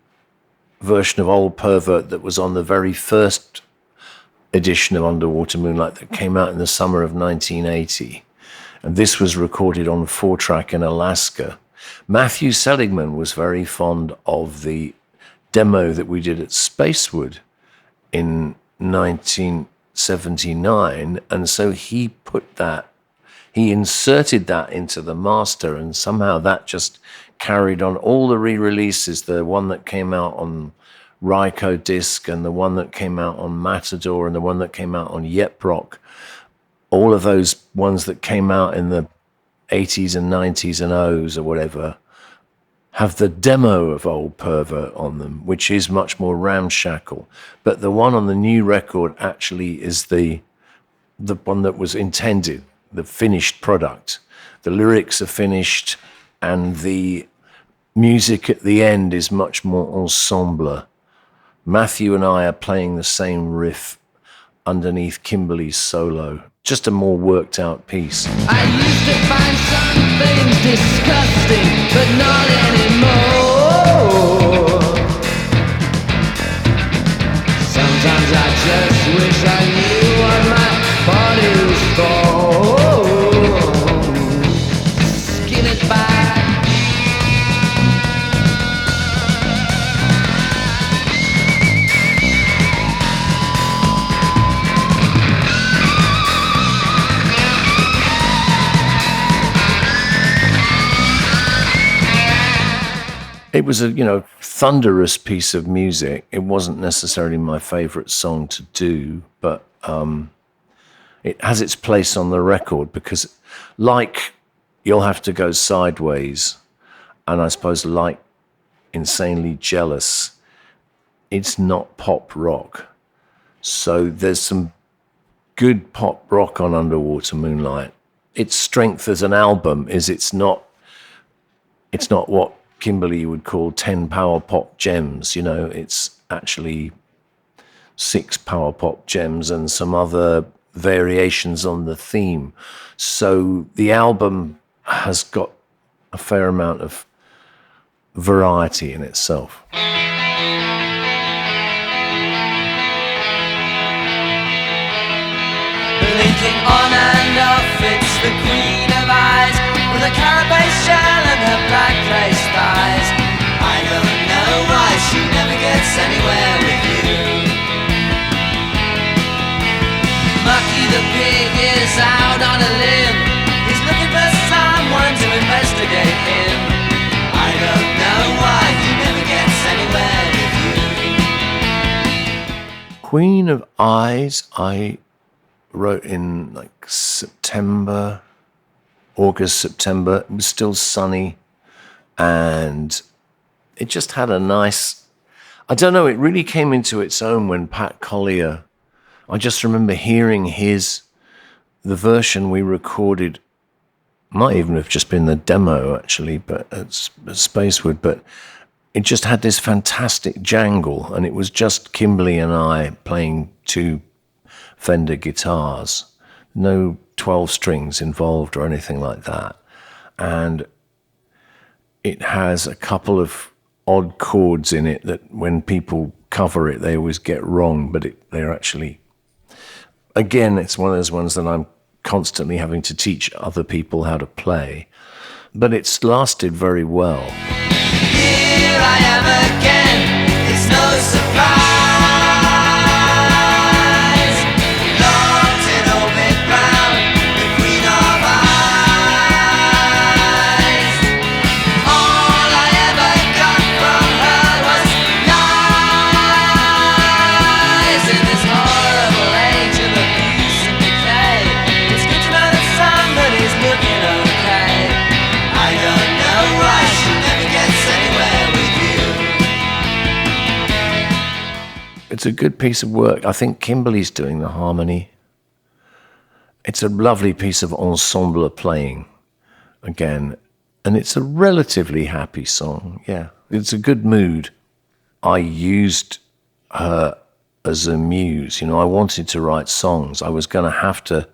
version of Old Pervert that was on the very first edition of Underwater Moonlight that came out in the summer of 1980. And this was recorded on 4-track in Alaska. Matthew Seligman was very fond of the demo that we did at Spacewood in 1979, and so he inserted that into the master, and somehow that just carried on all the re-releases, the one that came out on Ryko disc, and the one that came out on Matador, and the one that came out on Yep Rock. All of those ones that came out in the 80s and 90s and O's or whatever have the demo of Old Pervert on them, which is much more ramshackle. But the one on the new record actually is the one that was intended, the finished product. The lyrics are finished, and the music at the end is much more ensemble. Matthew and I are playing the same riff underneath Kimberly's solo. Just a more worked out piece. I used to find some things disgusting, but not anymore. Sometimes I just wish I knew what my body was for. Skin it back. It was a, thunderous piece of music. It wasn't necessarily my favorite song to do, but it has its place on the record because, like You'll Have to Go Sideways, and I suppose like Insanely Jealous, it's not pop rock. So there's some good pop rock on Underwater Moonlight. Its strength as an album is it's not what Kimberly would call 10 power pop gems. It's actually 6 power pop gems and some other variations on the theme. So the album has got a fair amount of variety in itself. Blinking on and off, it's the queen of eyes, with a carapace shell and her black lace thighs. I don't know why she never gets anywhere with you. Mucky the pig is out on a limb. He's looking for someone to investigate him. I don't know why he never gets anywhere with you. Queen of Eyes, I wrote in like August, September. It was still sunny, and it just had a nice, I don't know, it really came into its own when Pat Collier, I just remember hearing the version we recorded, might even have just been the demo actually, but at Spacewood, but it just had this fantastic jangle, and it was just Kimberly and I playing 2 Fender guitars, no 12 strings involved or anything like that. And it has a couple of odd chords in it that when people cover it, they always get wrong, but they're actually, again, it's one of those ones that I'm constantly having to teach other people how to play. But it's lasted very well. Here I am again, it's no surprise. It's a good piece of work. I think Kimberly's doing the harmony. It's a lovely piece of ensemble playing, again. And it's a relatively happy song, yeah. It's a good mood. I used her as a muse. I wanted to write songs. I was going to have to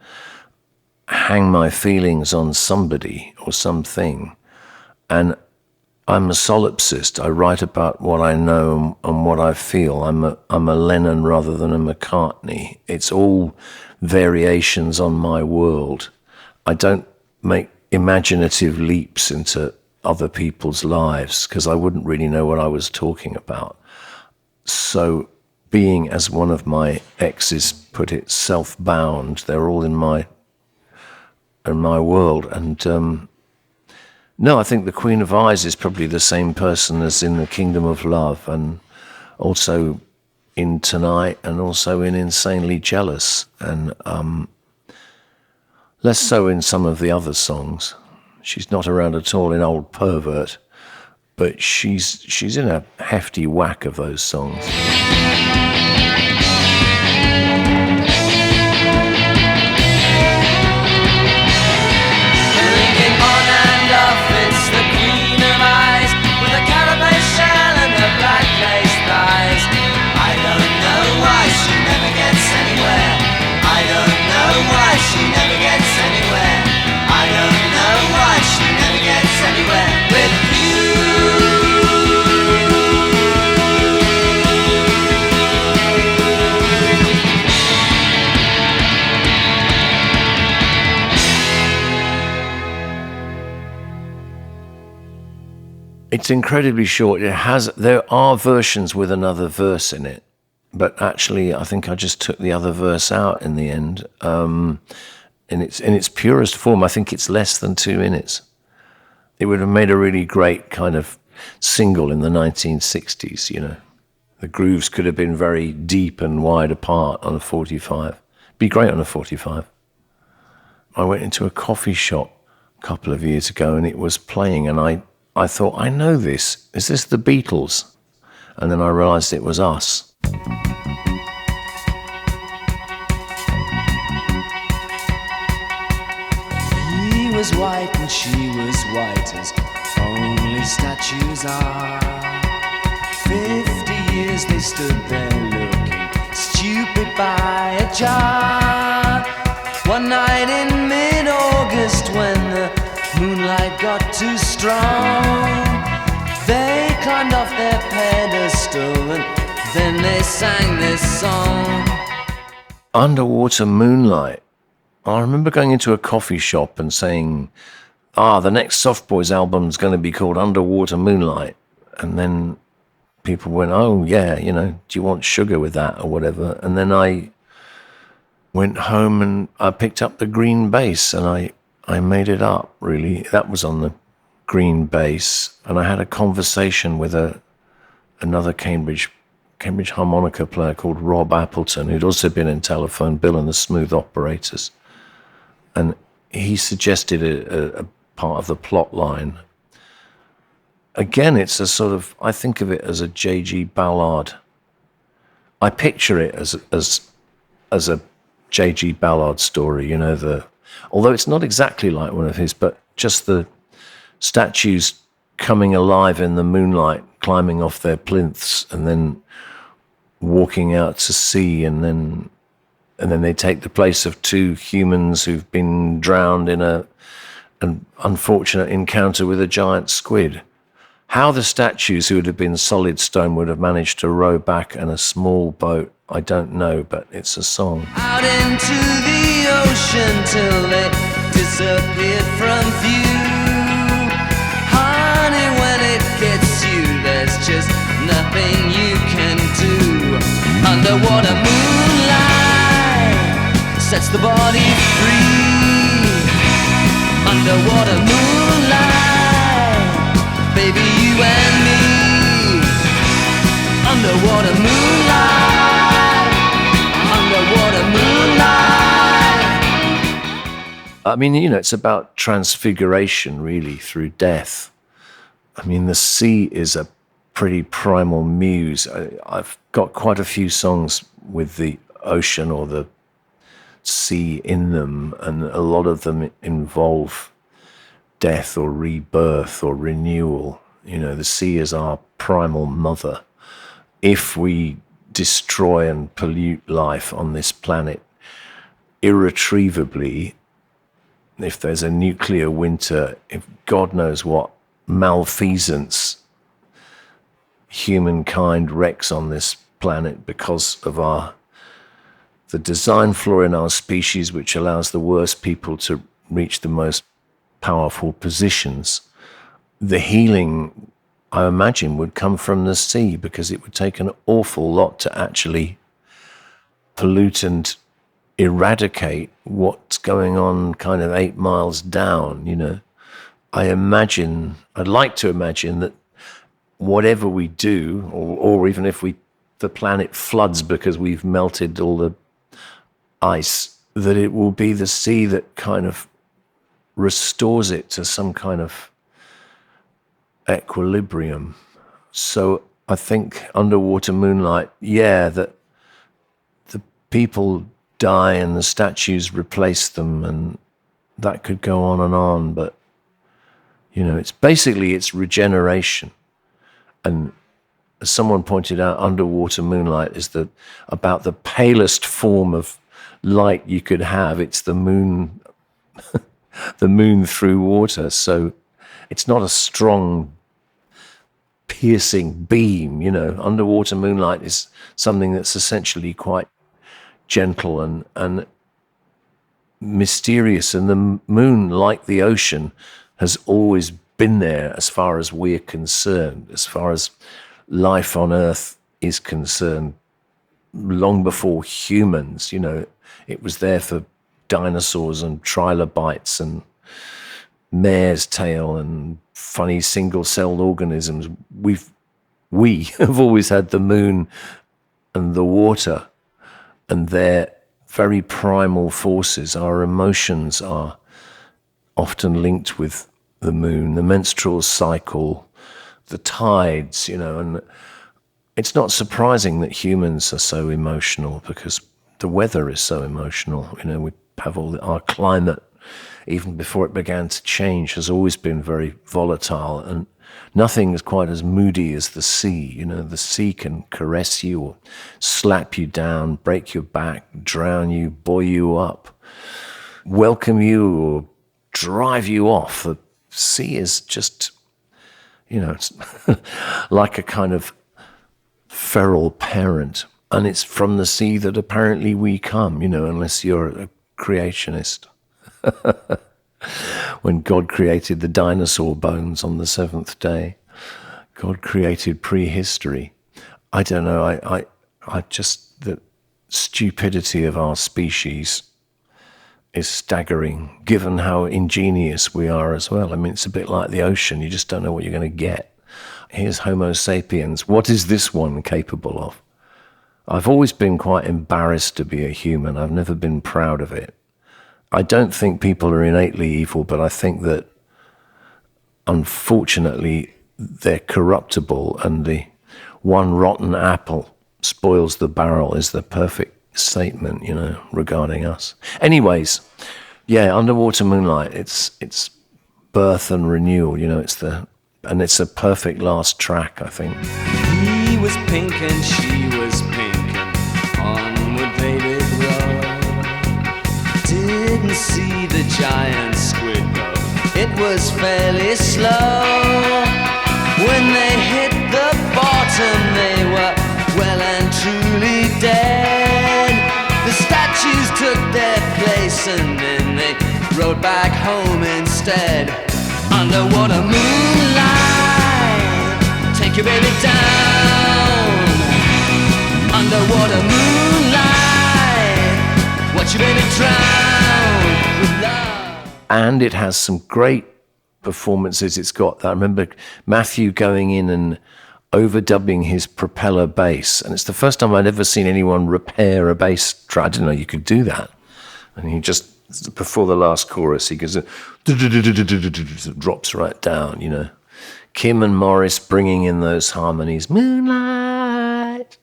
hang my feelings on somebody or something. And I'm a solipsist. I write about what I know and what I feel. I'm a Lennon rather than a McCartney. It's all variations on my world. I don't make imaginative leaps into other people's lives because I wouldn't really know what I was talking about. So being, as one of my exes put it, self-bound, they're all in my world. And no, I think the Queen of Eyes is probably the same person as in The Kingdom of Love, and also in Tonight, and also in Insanely Jealous, and less so in some of the other songs. She's not around at all in Old Pervert, but she's in a hefty whack of those songs. It's incredibly short. There are versions with another verse in it, but actually I think I just took the other verse out in the end. In its purest form, I think it's less than 2 minutes. It would have made a really great kind of single in the 1960s, you know. The grooves could have been very deep and wide apart on a 45. Be great on a 45. I went into a coffee shop a couple of years ago and it was playing, and I thought, I know this. Is this the Beatles? And then I realised it was us. He was white and she was white as only statues are. 50 years they stood there looking stupid by a jar. One night in mid-August when the moonlight got too strong, they climbed off their pedestal and then they sang this song. Underwater Moonlight. I remember going into a coffee shop and saying, the next Soft Boys album's going to be called Underwater Moonlight. And then people went, oh, yeah, you know, do you want sugar with that or whatever? And then I went home and I picked up the green bass and I made it up, really. That was on the green bass. And I had a conversation with another Cambridge harmonica player called Rob Appleton, who'd also been in Telephone Bill and the Smooth Operators. And he suggested a part of the plot line. Again, it's a sort of, I think of it as a J.G. Ballard. I picture it as a J.G. Ballard story, you know, although it's not exactly like one of his, but just the statues coming alive in the moonlight, climbing off their plinths and then walking out to sea, and then they take the place of two humans who've been drowned in an unfortunate encounter with a giant squid. How the statues who would have been solid stone would have managed to row back in a small boat, I don't know, but it's a song. Out into the ocean till they disappeared from view. Honey, when it gets you, there's just nothing you can do. Underwater moonlight sets the body free. Underwater moonlight, baby, you and me. Underwater moonlight, underwater moonlight. I mean, you know, it's about transfiguration, really, through death. I mean, the sea is a pretty primal muse. I've got quite a few songs with the ocean or the sea in them, and a lot of them involve death or rebirth or renewal. You know, the sea is our primal mother. If we destroy and pollute life on this planet irretrievably, if there's a nuclear winter, if God knows what malfeasance humankind wrecks on this planet because of the design flaw in our species, which allows the worst people to reach the most powerful positions, the healing, I imagine, would come from the sea, because it would take an awful lot to actually pollute and eradicate what's going on kind of 8 miles down, you know. I'd like to imagine that whatever we do, or even if the planet floods because we've melted all the ice, that it will be the sea that kind of restores it to some kind of equilibrium. So I think Underwater Moonlight, yeah, that the people die and the statues replace them, and that could go on, but you know, it's regeneration. And as someone pointed out, Underwater Moonlight is about the palest form of light you could have. It's the moon, the moon through water. So it's not a strong, piercing beam, you know. Underwater Moonlight is something that's essentially quite gentle and mysterious. And the moon, like the ocean, has always been there as far as we're concerned, as far as life on Earth is concerned, long before humans. You know, it was there for dinosaurs and trilobites and mare's tail and funny single-celled organisms. We have always had the moon and the water, and their very primal forces. Our emotions are often linked with the moon, the menstrual cycle, the tides, and it's not surprising that humans are so emotional because the weather is so emotional. We have our climate, even before it began to change, has always been very volatile, and nothing is quite as moody as the sea. The sea can caress you or slap you down, break your back, drown you, buoy you up, welcome you or drive you off. The sea is just, it's like a kind of feral parent. And it's from the sea that apparently we come, unless you're a creationist. When God created the dinosaur bones on the seventh day, God created prehistory. I don't know, I just, the stupidity of our species is staggering, given how ingenious we are as well. I mean, it's a bit like the ocean. You just don't know what you're going to get. Here's Homo sapiens. What is this one capable of? I've always been quite embarrassed to be a human. I've never been proud of it. I don't think people are innately evil, but I think that, unfortunately, they're corruptible, and the one rotten apple spoils the barrel is the perfect statement, regarding us. Anyways, yeah, Underwater Moonlight, it's birth and renewal, it's a perfect last track, I think. He was pink and she was pink, and onward they did row. Didn't see the giant squid though, it was fairly slow. When they hit the bottom they were well and truly dead. The statues took their place and then they rode back home instead. Underwater moonlight, take your baby down. Underwater moonlight, watch your baby drown with love. And it has some great performances. It's got, I remember Matthew going in and overdubbing his propeller bass, and it's the first time I'd ever seen anyone repair a bass track. I didn't know you could do that. And he just, before the last chorus, he goes, drops right down, Kim and Morris bringing in those harmonies, Moonlight.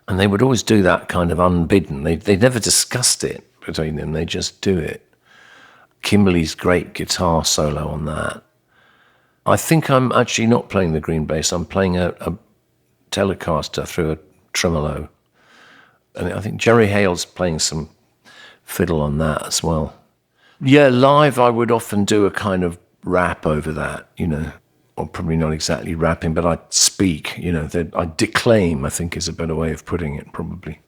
And they would always do that kind of unbidden. They never discussed it between them. They just do it. Kimberly's great guitar solo on that. I think I'm actually not playing the green bass. I'm playing a Telecaster through a tremolo. And I think Jerry Hale's playing some fiddle on that as well. Yeah, live I would often do a kind of rap over that, or probably not exactly rapping, but I speak, I declaim, I think is a better way of putting it, probably.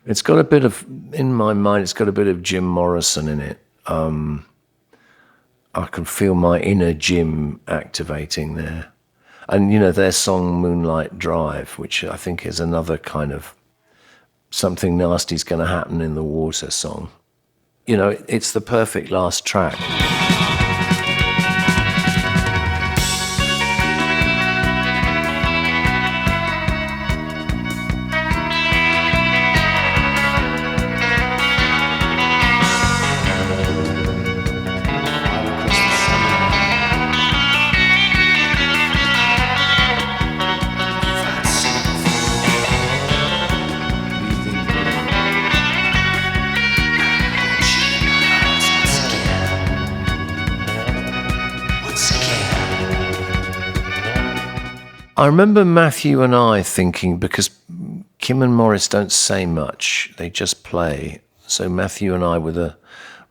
It's got a bit of, in my mind, it's got a bit of Jim Morrison in it. I can feel my inner Jim activating there. And, their song Moonlight Drive, which I think is another kind of something nasty's going to happen in the water song. It's the perfect last track. I remember Matthew and I thinking, because Kim and Morris don't say much, they just play. So Matthew and I were the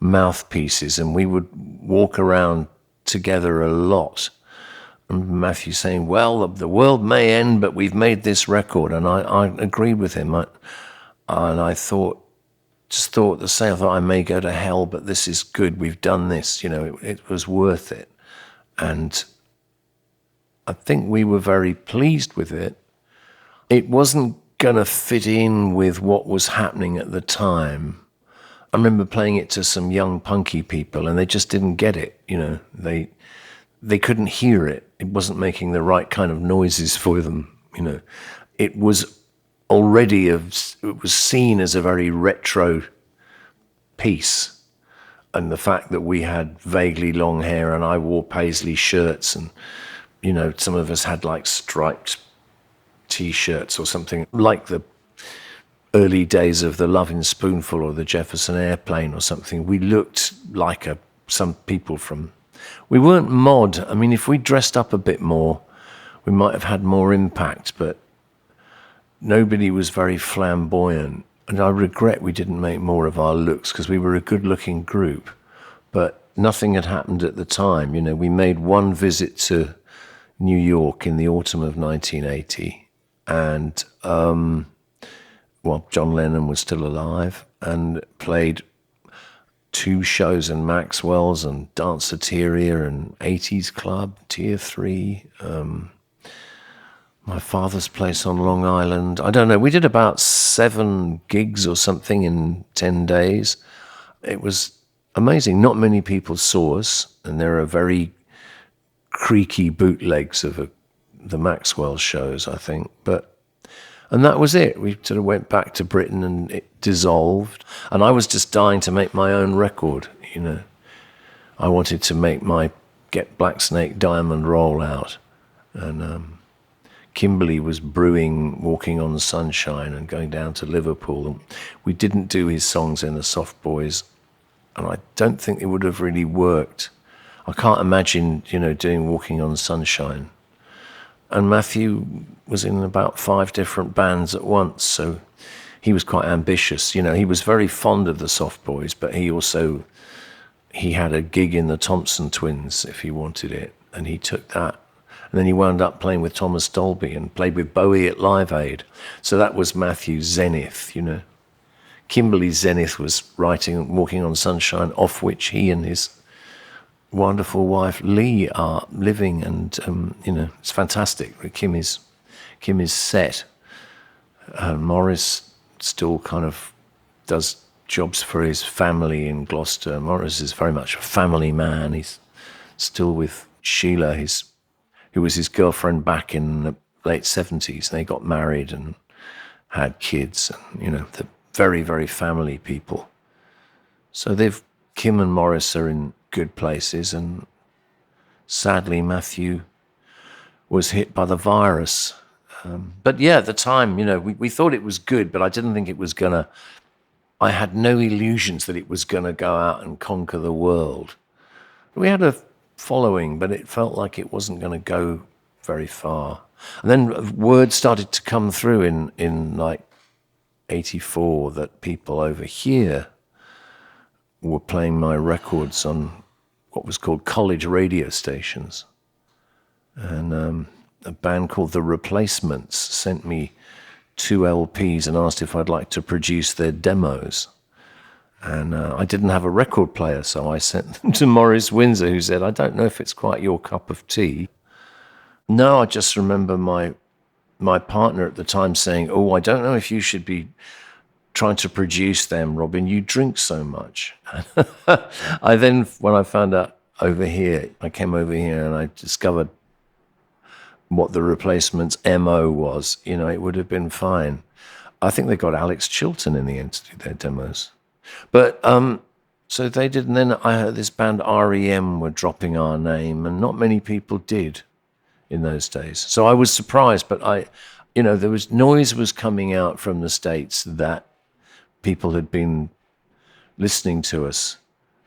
mouthpieces, and we would walk around together a lot. And Matthew saying, well, the world may end, but we've made this record. And I agreed with him. And I thought the same. I thought, I may go to hell, but this is good. We've done this. It was worth it. And I think we were very pleased with it. It wasn't going to fit in with what was happening at the time. I remember playing it to some young punky people, and they just didn't get it. They couldn't hear it. It wasn't making the right kind of noises for them. It was already it was seen as a very retro piece, and the fact that we had vaguely long hair and I wore paisley shirts, and some of us had like striped T-shirts or something like the early days of the Lovin' Spoonful or the Jefferson Airplane or something. We looked like some people from. We weren't mod. I mean, if we dressed up a bit more, we might have had more impact, but nobody was very flamboyant. And I regret we didn't make more of our looks, because we were a good-looking group, but nothing had happened at the time. We made one visit to New York in the autumn of 1980, and John Lennon was still alive, and played 2 shows in Maxwell's and Danceteria and 80s Club, Tier 3, my father's place on Long Island. I don't know, we did about 7 gigs or something in 10 days. It was amazing. Not many people saw us, and there are very creaky bootlegs of the Maxwell shows, I think. And that was it. We sort of went back to Britain, and it dissolved. And I was just dying to make my own record, I wanted to make my Get Black Snake Diamond roll out. And Kimberly was brewing Walking on Sunshine and going down to Liverpool. And we didn't do his songs in the Soft Boys, and I don't think it would have really worked. I can't imagine, doing Walking on Sunshine. And Matthew was in about 5 different bands at once, so he was quite ambitious. He was very fond of the Soft Boys, but he had a gig in the Thompson Twins if he wanted it, and he took that. And then he wound up playing with Thomas Dolby and played with Bowie at Live Aid. So that was Matthew's zenith, Kimberly's zenith was writing Walking on Sunshine, off which he and his wonderful wife Lee are living, and it's fantastic. Kim is set. Morris still kind of does jobs for his family in Gloucester. Morris is very much a family man. He's still with Sheila, who was his girlfriend back in the late 70s. They got married and had kids, and they're very, very family people. So Kim and Morris are in good places, and sadly Matthew was hit by the virus. But yeah, at the time, we thought it was good, but I didn't think it was I had no illusions that it was gonna go out and conquer the world. We had a following, but it felt like it wasn't gonna go very far. And then word started to come through in like 84 that people over here were playing my records on what was called college radio stations. And a band called The Replacements sent me 2 LPs and asked if I'd like to produce their demos. And I didn't have a record player, so I sent them to Morris Windsor, who said, I don't know if it's quite your cup of tea. No, I just remember my partner at the time saying, I don't know if you should be trying to produce them, Robyn, you drink so much. When I found out I came over here and I discovered what The Replacements' MO was, it would have been fine. I think they got Alex Chilton in the end to do their demos. But, so they did, and then I heard this band REM were dropping our name, and not many people did in those days. So I was surprised, but there was noise was coming out from the States that people had been listening to us.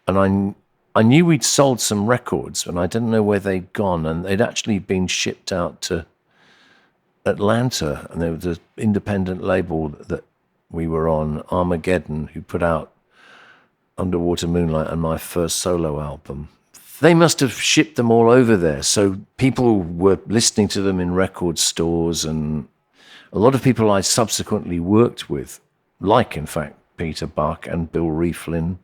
And I knew we'd sold some records, and I didn't know where they'd gone, and they'd actually been shipped out to Atlanta, and there was an independent label that we were on, Armageddon, who put out Underwater Moonlight and my first solo album. They must have shipped them all over there, so people were listening to them in record stores, and a lot of people I subsequently worked with, like, in fact, Peter Buck and Bill Rieflin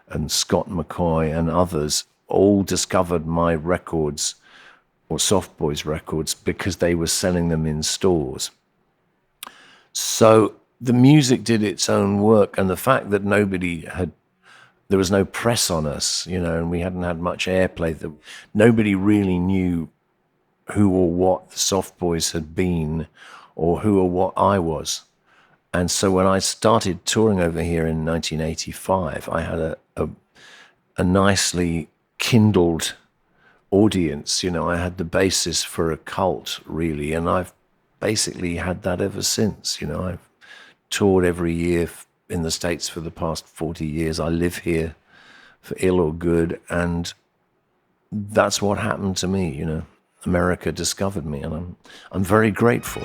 and Scott McCoy and others, all discovered my records, or Soft Boys records, because they were selling them in stores. So the music did its own work, and the fact that nobody had there was no press on us, and we hadn't had much airplay. Nobody really knew who or what the Soft Boys had been or who or what I was. And so when I started touring over here in 1985, I had a nicely kindled audience. I had the basis for a cult, really, and I've basically had that ever since. I've toured every year in the States for the past 40 years. I live here for ill or good, and that's what happened to me. America discovered me, and I'm very grateful.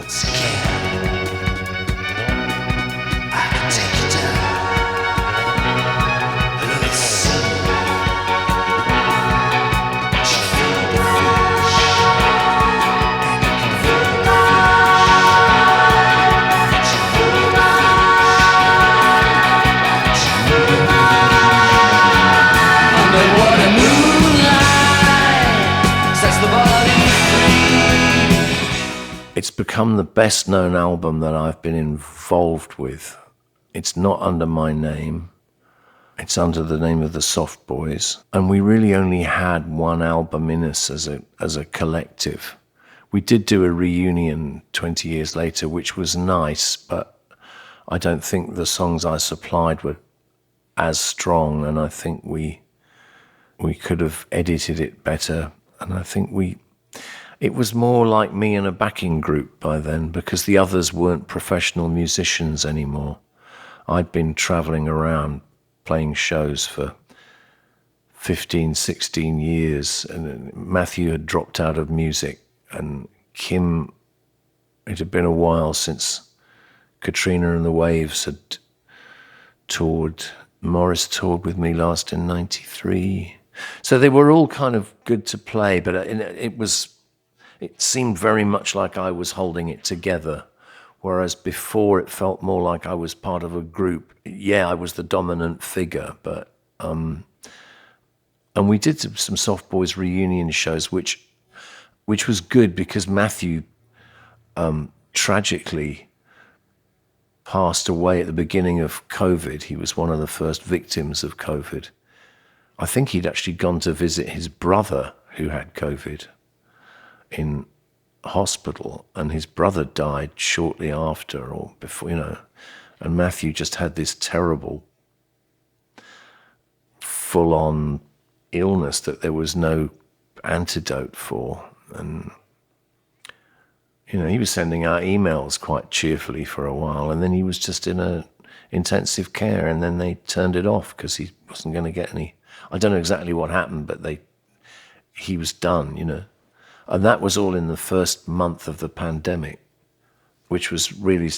It's become the best known album that I've been involved with. It's not under my name. It's under the name of the Soft Boys. And we really only had one album in us as a collective. We did do a reunion 20 years later, which was nice, but I don't think the songs I supplied were as strong, and I think we could have edited it better. And I think it was more like me and a backing group by then, because the others weren't professional musicians anymore. I'd been traveling around playing shows for 15, 16 years, and Matthew had dropped out of music, and Kim, it had been a while since Katrina and the Waves had toured. Morris toured with me last in 93. So they were all kind of good to play, but it seemed very much like I was holding it together, whereas before it felt more like I was part of a group. Yeah, I was the dominant figure, but and we did some Soft Boys reunion shows, which was good because Matthew tragically passed away at the beginning of COVID. He was one of the first victims of COVID. I think he'd actually gone to visit his brother who had COVID in hospital, and his brother died shortly after or before, and Matthew just had this terrible full-on illness that there was no antidote for. And he was sending out emails quite cheerfully for a while, and then he was just in a intensive care, and then they turned it off because he wasn't going to get any. I don't know exactly what happened, but he was done, And that was all in the first month of the pandemic, which was really,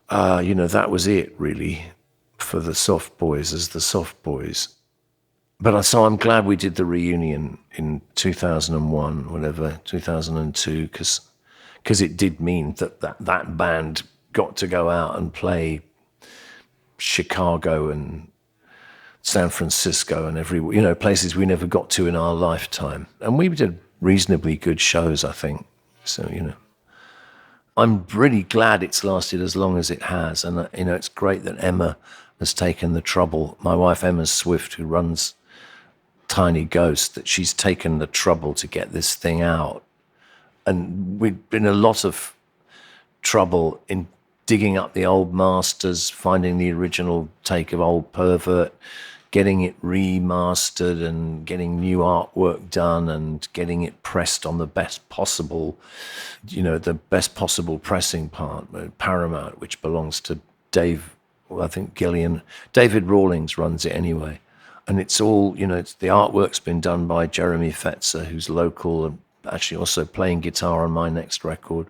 that was it really for the Soft Boys as the Soft Boys. But so I'm glad we did the reunion in 2001, 2002, because it did mean that band got to go out and play Chicago and San Francisco and places we never got to in our lifetime. And we did reasonably good shows, I think. So, I'm really glad it's lasted as long as it has. And, it's great that Emma has taken the trouble. My wife, Emma Swift, who runs Tiny Ghost, that she's taken the trouble to get this thing out. And we've been a lot of trouble in digging up the old masters, finding the original take of Old Pervert, getting it remastered and getting new artwork done and getting it pressed on the best possible, the best possible pressing part, Paramount, which belongs to David Rawlings runs it anyway. And it's all, the artwork's been done by Jeremy Fetzer, who's local and actually also playing guitar on my next record.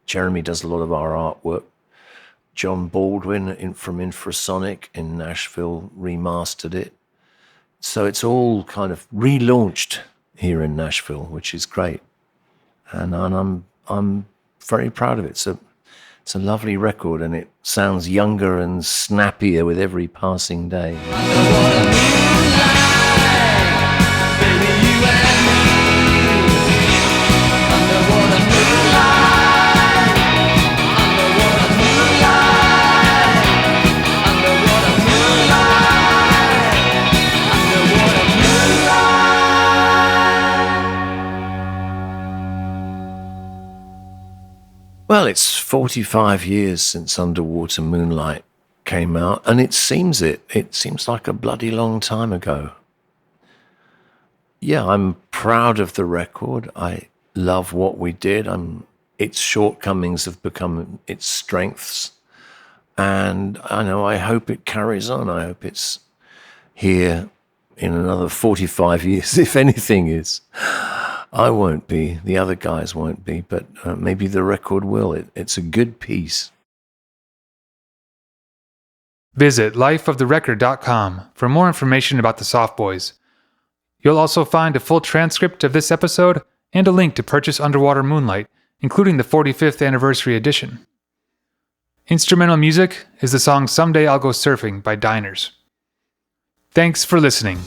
Jeremy does a lot of our artwork. John Baldwin from Infrasonic in Nashville remastered it. So it's all kind of relaunched here in Nashville, which is great. And I'm very proud of it. It's a lovely record, and it sounds younger and snappier with every passing day. Well, it's 45 years since Underwater Moonlight came out, and it seems like a bloody long time ago. Yeah, I'm proud of the record. I love what we did. Its shortcomings have become its strengths. And I hope it carries on. I hope it's here in another 45 years, if anything is. I won't be, the other guys won't be, but maybe the record will. It's a good piece. Visit lifeoftherecord.com for more information about the Soft Boys. You'll also find a full transcript of this episode and a link to purchase Underwater Moonlight, including the 45th anniversary edition. Instrumental music is the song Someday I'll Go Surfing by Diners. Thanks for listening.